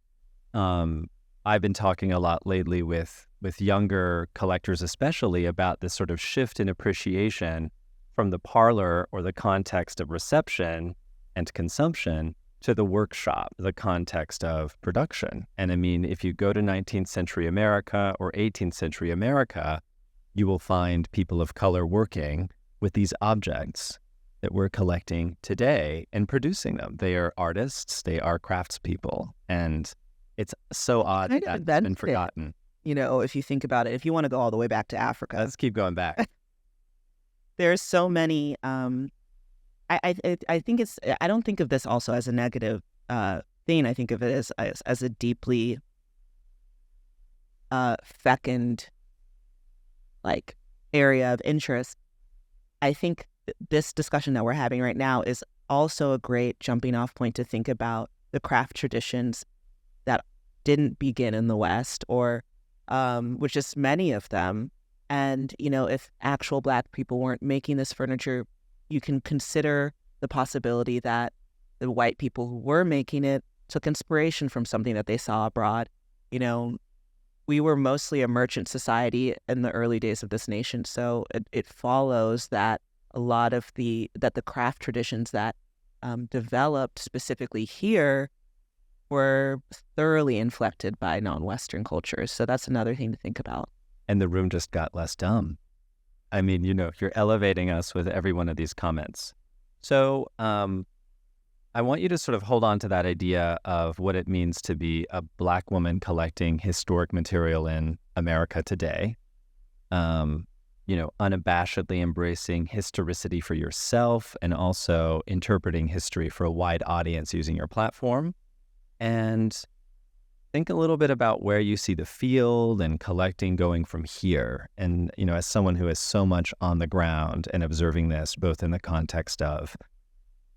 S2: I've been talking a lot lately with younger collectors, especially about this sort of shift in appreciation from the parlor or the context of reception and consumption to the workshop, the context of production. And I mean, if you go to 19th century America or 18th century America, you will find people of color working with these objects that we're collecting today and producing them. They are artists, they are craftspeople, and it's so odd that that's been forgotten.
S3: If you think about it, if you want to go all the way back to Africa.
S2: Let's keep going back.
S3: There's so many, I think I don't think of this also as a negative thing. I think of it as a deeply fecund, area of interest. I think this discussion that we're having right now is also a great jumping off point to think about the craft traditions that didn't begin in the West, or which is many of them. And, if actual Black people weren't making this furniture, you can consider the possibility that the white people who were making it took inspiration from something that they saw abroad. You know, we were mostly a merchant society in the early days of this nation, so it follows that a lot of the craft traditions that developed specifically here were thoroughly inflected by non-Western cultures. So that's another thing to think about.
S2: And the room just got less dumb. I mean, you're elevating us with every one of these comments. So I want you to sort of hold on to that idea of what it means to be a Black woman collecting historic material in America today. Unabashedly embracing historicity for yourself and also interpreting history for a wide audience using your platform. And think a little bit about where you see the field and collecting going from here. And, as someone who is so much on the ground and observing this, both in the context of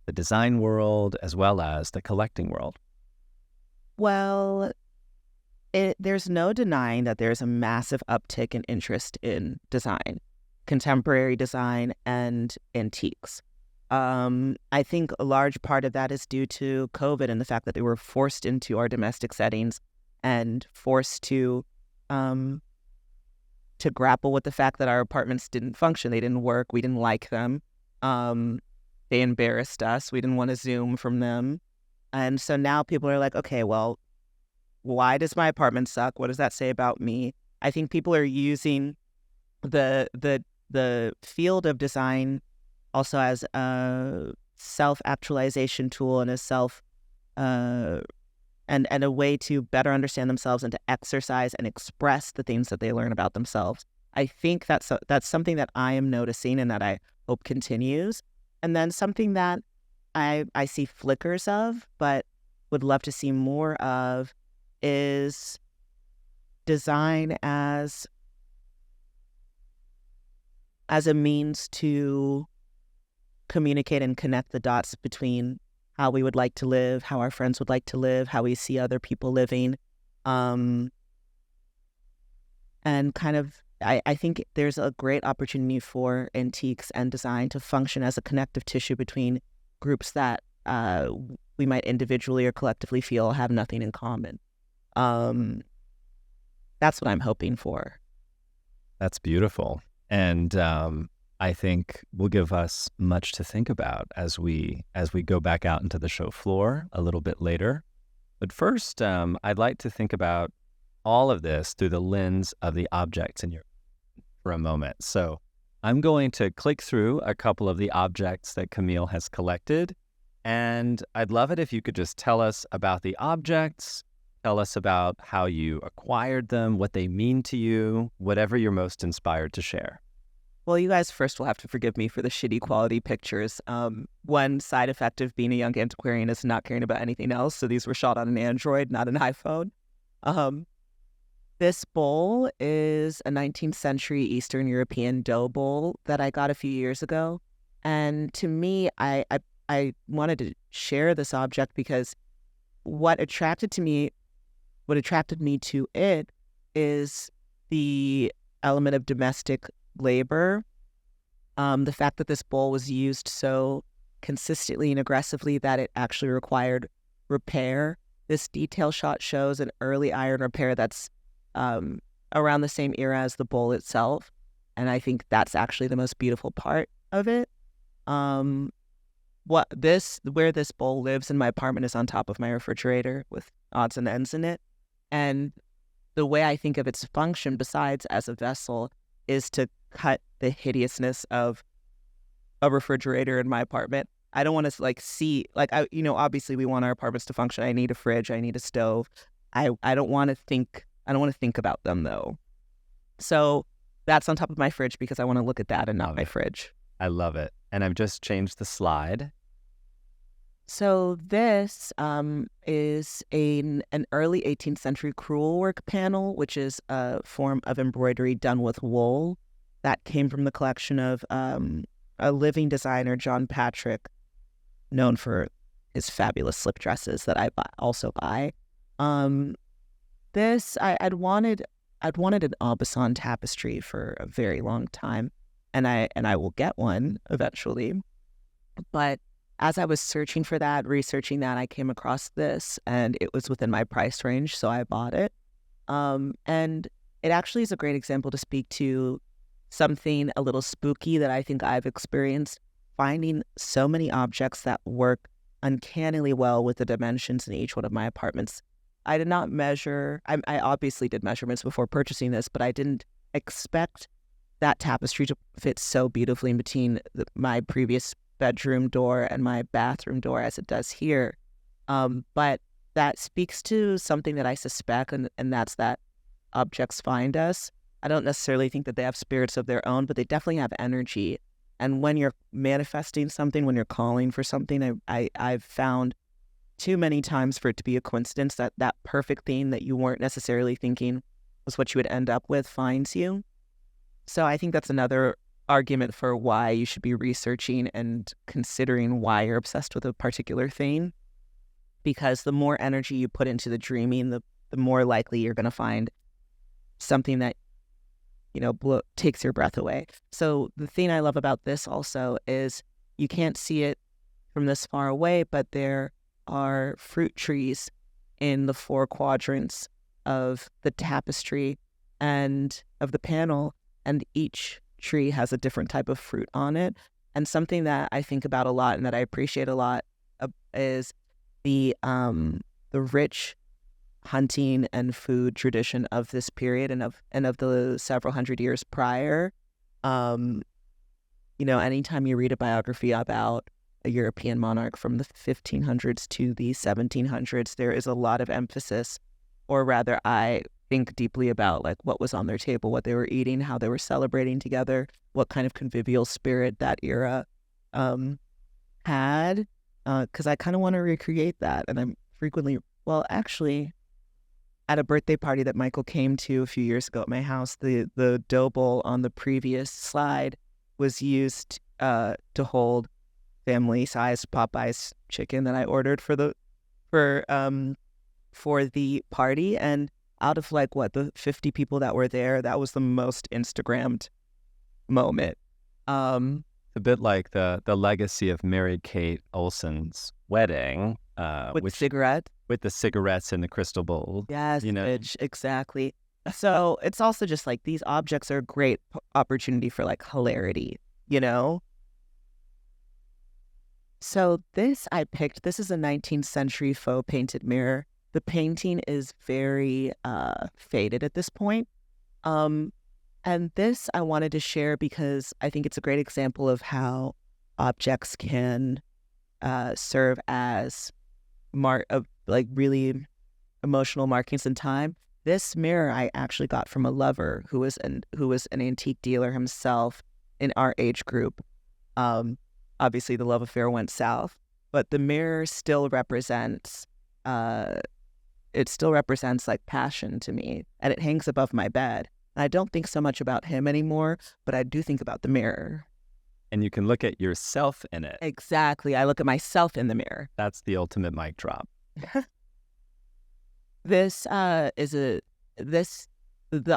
S2: the design world as well as the collecting world.
S3: Well, there's no denying that there's a massive uptick in interest in design, contemporary design and antiques. I think a large part of that is due to COVID and the fact that they were forced into our domestic settings and forced to grapple with the fact that our apartments didn't function. They didn't work. We didn't like them. They embarrassed us. We didn't want to Zoom from them. And so now people are like, okay, well, why does my apartment suck? What does that say about me? I think people are using the field of design also as a self-actualization tool and and a way to better understand themselves and to exercise and express the things that they learn about themselves. I think that's something that I am noticing and that I hope continues. And then something that I see flickers of, but would love to see more of, is design as a means to communicate and connect the dots between how we would like to live, how our friends would like to live, how we see other people living. And kind of, I think there's a great opportunity for antiques and design to function as a connective tissue between groups that we might individually or collectively feel have nothing in common. That's what I'm hoping for.
S2: That's beautiful. And I think will give us much to think about as we go back out into the show floor a little bit later. But first, I'd like to think about all of this through the lens of the objects in your for a moment. So I'm going to click through a couple of the objects that Camille has collected, and I'd love it if you could just tell us about the objects, tell us about how you acquired them, what they mean to you, whatever you're most inspired to share.
S3: Well, you guys first will have to forgive me for the shitty quality pictures. One side effect of being a young antiquarian is not caring about anything else. So these were shot on an Android, not an iPhone. This bowl is a 19th century Eastern European dough bowl that I got a few years ago. And to me, I wanted to share this object because what attracted me to it is the element of domestic labor. The fact that this bowl was used so consistently and aggressively that it actually required repair. This detail shot shows an early iron repair that's around the same era as the bowl itself. And I think that's actually the most beautiful part of it. Where this bowl lives in my apartment is on top of my refrigerator with odds and ends in it. And the way I think of its function, besides as a vessel, is to cut the hideousness of a refrigerator in my apartment. I don't want to see, obviously we want our apartments to function. I need a fridge. I need a stove. I don't want to think about them though. So that's on top of my fridge because I want to look at that and not my fridge.
S2: I love it. And I've just changed the slide.
S3: So this is an early 18th century crewel work panel, which is a form of embroidery done with wool that came from the collection of a living designer, John Patrick, known for his fabulous slip dresses that I also buy. This I'd wanted an Aubusson tapestry for a very long time, and I will get one eventually. But as I was searching for that, researching that, I came across this, and it was within my price range, so I bought it. And it actually is a great example to speak to something a little spooky that I think I've experienced, finding so many objects that work uncannily well with the dimensions in each one of my apartments. I did not measure, I obviously did measurements before purchasing this, but I didn't expect that tapestry to fit so beautifully in between my previous bedroom door and my bathroom door as it does here. But that speaks to something that I suspect, and that's that objects find us. I don't necessarily think that they have spirits of their own, but they definitely have energy. And when you're manifesting something, when you're calling for something, I've found too many times for it to be a coincidence that that perfect thing that you weren't necessarily thinking was what you would end up with finds you. So I think that's another argument for why you should be researching and considering why you're obsessed with a particular thing. Because the more energy you put into the dreaming, the more likely you're going to find something that, takes your breath away. So the thing I love about this also is you can't see it from this far away, but there are fruit trees in the 4 quadrants of the tapestry and of the panel, and each tree has a different type of fruit on it. And something that I think about a lot and that I appreciate a lot is the rich hunting and food tradition of this period and of the several hundred years prior. Anytime you read a biography about a European monarch from the 1500s to the 1700s, there is a lot of emphasis, or rather I think deeply about like what was on their table, what they were eating, how they were celebrating together, what kind of convivial spirit that era had, because I kind of want to recreate that. And I'm frequently, actually, at a birthday party that Michael came to a few years ago at my house, the dough bowl on the previous slide was used to hold family-sized Popeyes chicken that I ordered for the party. And out of the 50 people that were there, that was the most Instagrammed moment.
S2: A bit like the legacy of Mary-Kate Olsen's wedding.
S3: With cigarettes?
S2: With the cigarettes in the crystal bowl.
S3: Yes, exactly. So it's also just like these objects are a great opportunity for hilarity, So this is a 19th century faux painted mirror. The painting is very faded at this point. And this I wanted to share because I think it's a great example of how objects can serve as really emotional markings in time. This mirror I actually got from a lover who was an antique dealer himself in our age group. Obviously, the love affair went south, but the mirror still represents passion to me, and it hangs above my bed. And I don't think so much about him anymore, but I do think about the mirror.
S2: And you can look at yourself in it.
S3: Exactly. I look at myself in the mirror.
S2: That's the ultimate mic drop.
S3: This the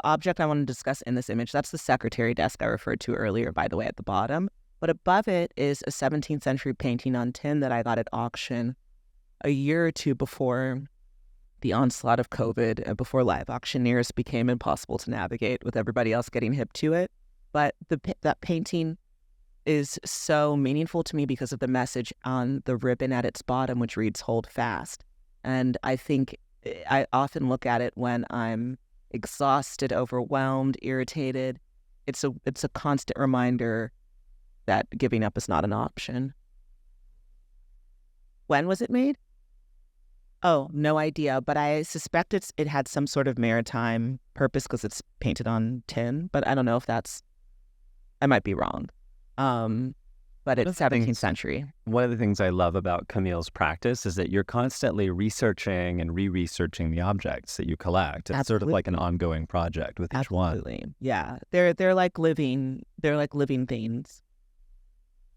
S3: object I want to discuss in this image, that's the secretary desk I referred to earlier, by the way, at the bottom. But above it is a 17th century painting on tin that I got at auction a year or two before the onslaught of COVID and before live auctioneers became impossible to navigate with everybody else getting hip to it. But that painting is so meaningful to me because of the message on the ribbon at its bottom, which reads "Hold fast." And I think I often look at it when I'm exhausted, overwhelmed, irritated. It's a constant reminder that giving up is not an option. When was it made? Oh, no idea, but I suspect it had some sort of maritime purpose because it's painted on tin, but I don't know if I might be wrong. But it's 17th century.
S2: One of the things I love about Camille's practice is that you're constantly researching and re-researching the objects that you collect. It's sort of like an ongoing project with each one.
S3: Absolutely. Yeah. They're like living things.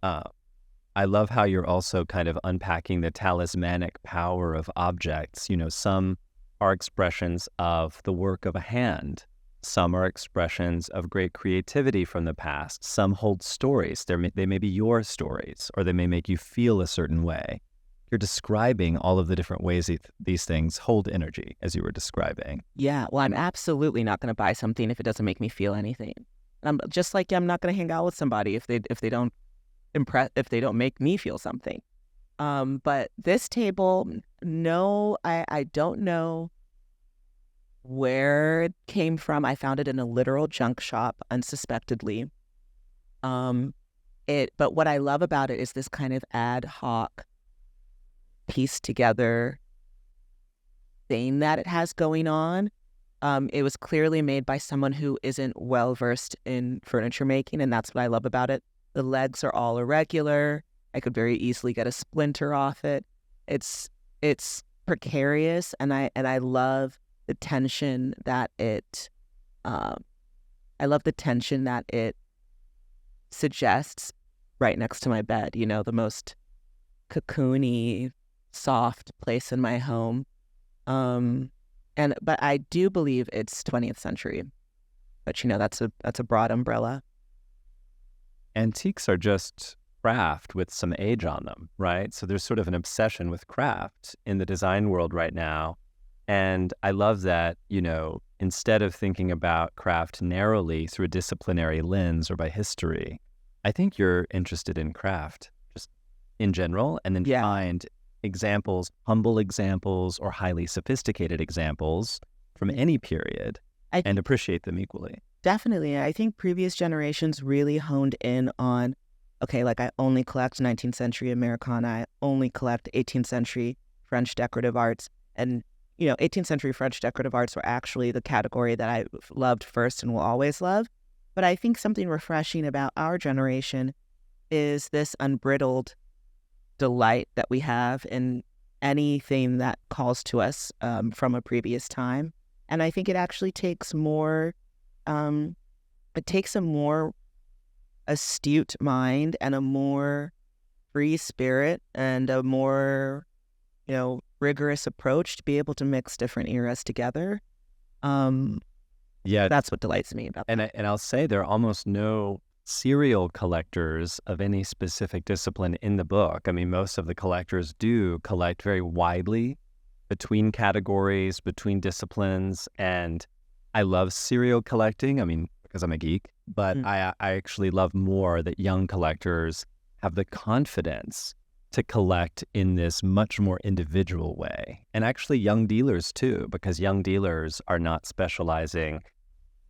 S2: I love how you're also kind of unpacking the talismanic power of objects. Some are expressions of the work of a hand. Some are expressions of great creativity from the past. Some hold stories. They may be your stories, or they may make you feel a certain way. You're describing all of the different ways these things hold energy, as you were describing.
S3: Yeah, well, I'm absolutely not going to buy something if it doesn't make me feel anything. I'm just like I'm not going to hang out with somebody if they don't make me feel something. But this table, no, I don't know where it came from. I found it in a literal junk shop unsuspectedly. But what I love about it is this kind of ad hoc, pieced together thing that it has going on. It was clearly made by someone who isn't well versed in furniture making, and that's what I love about it. The legs are all irregular. I could very easily get a splinter off it. It's precarious, and I love the tension that it suggests right next to my bed. You know, the most cocoony, soft place in my home. But I do believe it's 20th century. But you know, that's a broad umbrella.
S2: Antiques are just craft with some age on them, right? So there's sort of an obsession with craft in the design world right now. And I love that, you know, instead of thinking about craft narrowly through a disciplinary lens or by history, I think you're interested in craft just in general, and then find examples, humble examples or highly sophisticated examples from any period and appreciate them equally.
S3: Definitely. I think previous generations really honed in on, okay, like I only collect 19th century Americana, I only collect 18th century French decorative arts. And, you know, 18th century French decorative arts were actually the category that I loved first and will always love. But I think something refreshing about our generation is this unbridled delight that we have in anything that calls to us from a previous time. And I think it actually takes more, it takes a more astute mind and a more free spirit and a more, you know, rigorous approach to be able to mix different eras together. That's what delights me about that.
S2: And I'll say there are almost no serial collectors of any specific discipline in the book. I mean, most of the collectors do collect very widely between categories, between disciplines, and I love serial collecting. I mean, because I'm a geek, but I actually love more that young collectors have the confidence to collect in this much more individual way. And actually young dealers too, because young dealers are not specializing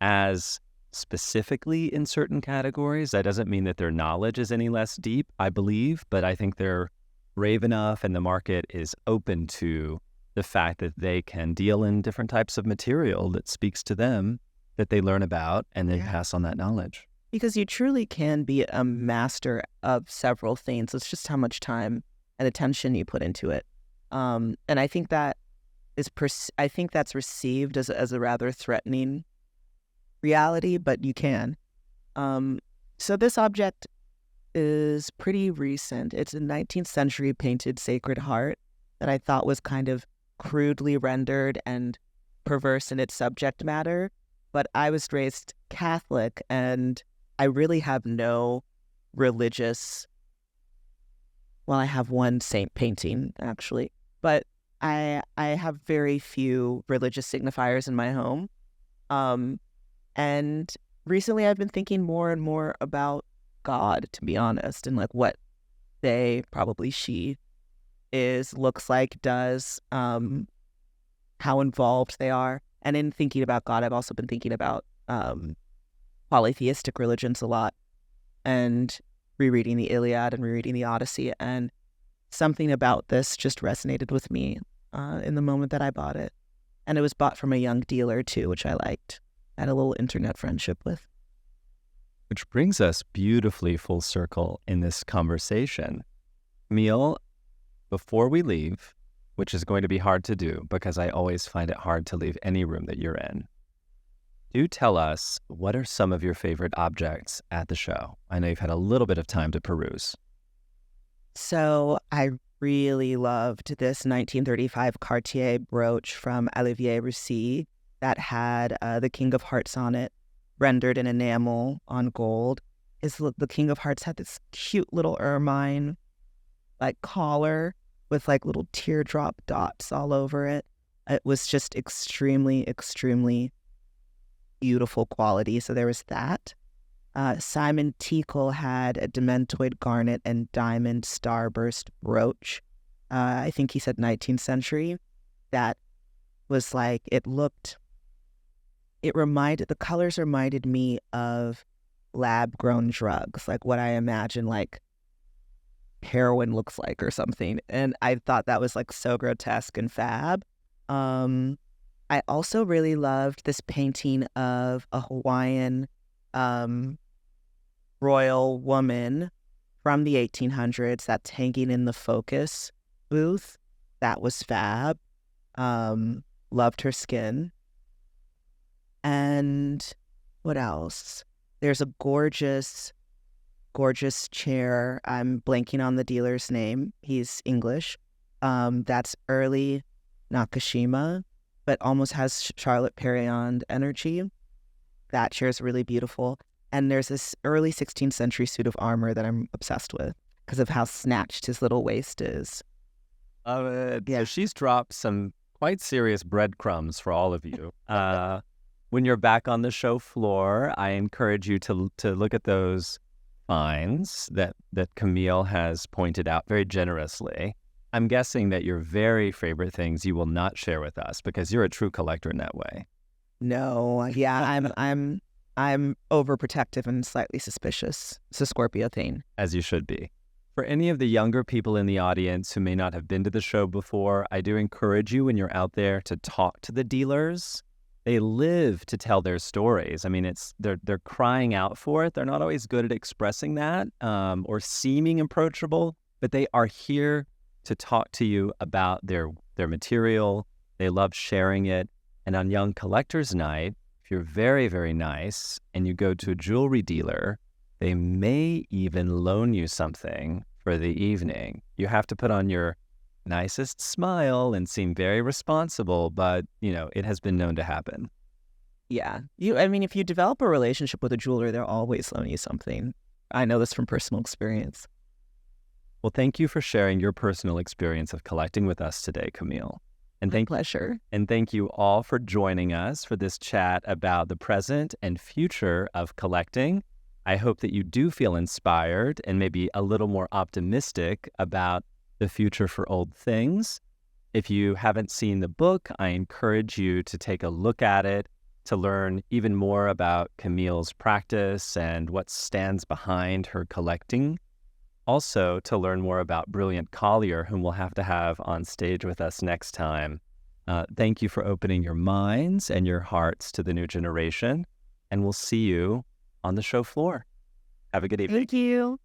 S2: as specifically in certain categories. That doesn't mean that their knowledge is any less deep, I believe, but I think they're brave enough and the market is open to the fact that they can deal in different types of material that speaks to them, that they learn about, and then pass on that knowledge.
S3: Because you truly can be a master of several things. It's just how much time and attention you put into it. And I think that that's received as a rather threatening reality, but you can. So this object is pretty recent. It's a 19th century painted Sacred Heart that I thought was kind of crudely rendered and perverse in its subject matter. But I was raised Catholic, and I really have no religious... Well, I have one saint painting, actually. But I have very few religious signifiers in my home. And recently I've been thinking more and more about God, to be honest, and like what they, probably she, looks like, does, how involved they are. And in thinking about God, I've also been thinking about polytheistic religions a lot, and rereading the Iliad and rereading the Odyssey. And something about this just resonated with me in the moment that I bought it. And it was bought from a young dealer too, which I liked. I had a little internet friendship with.
S2: Which brings us beautifully full circle in this conversation. Camille, before we leave, which is going to be hard to do because I always find it hard to leave any room that you're in, do tell us, what are some of your favorite objects at the show? I know you've had a little bit of time to peruse.
S3: So I really loved this 1935 Cartier brooch from Olivier Roussy. that had the King of Hearts on it, rendered in enamel on gold. The King of Hearts had this cute little ermine like collar with like little teardrop dots all over it. It was just extremely, extremely beautiful quality. So there was that. Simon Tickle had a dementoid garnet and diamond starburst brooch. I think he said 19th century. That was like, the colors reminded me of lab-grown drugs, like what I imagine like heroin looks like or something. And I thought that was like so grotesque and fab. I also really loved this painting of a Hawaiian royal woman from the 1800s that's hanging in the Focus booth. That was fab. Loved her skin. And what else? There's a gorgeous chair. I'm blanking on the dealer's name. He's English. That's early Nakashima, but almost has Charlotte Perriand energy. That chair is really beautiful. And there's this early 16th century suit of armor that I'm obsessed with because of how snatched his little waist is.
S2: Love it. Yeah, she's dropped some quite serious breadcrumbs for all of you. When you're back on the show floor, I encourage you to look at those finds that Camille has pointed out very generously. I'm guessing that your very favorite things you will not share with us because you're a true collector in that way.
S3: No, yeah, I'm overprotective and slightly suspicious. It's a Scorpio thing.
S2: As you should be. For any of the younger people in the audience who may not have been to the show before, I do encourage you when you're out there to talk to the dealers. They live to tell their stories. I mean, they're crying out for it. They're not always good at expressing that or seeming approachable, but they are here to talk to you about their material. They love sharing it. And on Young Collectors Night, if you're very, very nice and you go to a jewelry dealer, they may even loan you something for the evening. You have to put on your nicest smile and seem very responsible, but, it has been known to happen.
S3: Yeah. If you develop a relationship with a jeweler, they'll always loan you something. I know this from personal experience.
S2: Well, thank you for sharing your personal experience of collecting with us today, Camille. And
S3: Pleasure.
S2: And thank you all for joining us for this chat about the present and future of collecting. I hope that you do feel inspired and maybe a little more optimistic about the future for old things. If you haven't seen the book, I encourage you to take a look at it to learn even more about Camille's practice and what stands behind her collecting. Also, to learn more about Brilliant Collier, whom we'll have to have on stage with us next time. Thank you for opening your minds and your hearts to the new generation, and we'll see you on the show floor. Have a good evening.
S3: Thank you.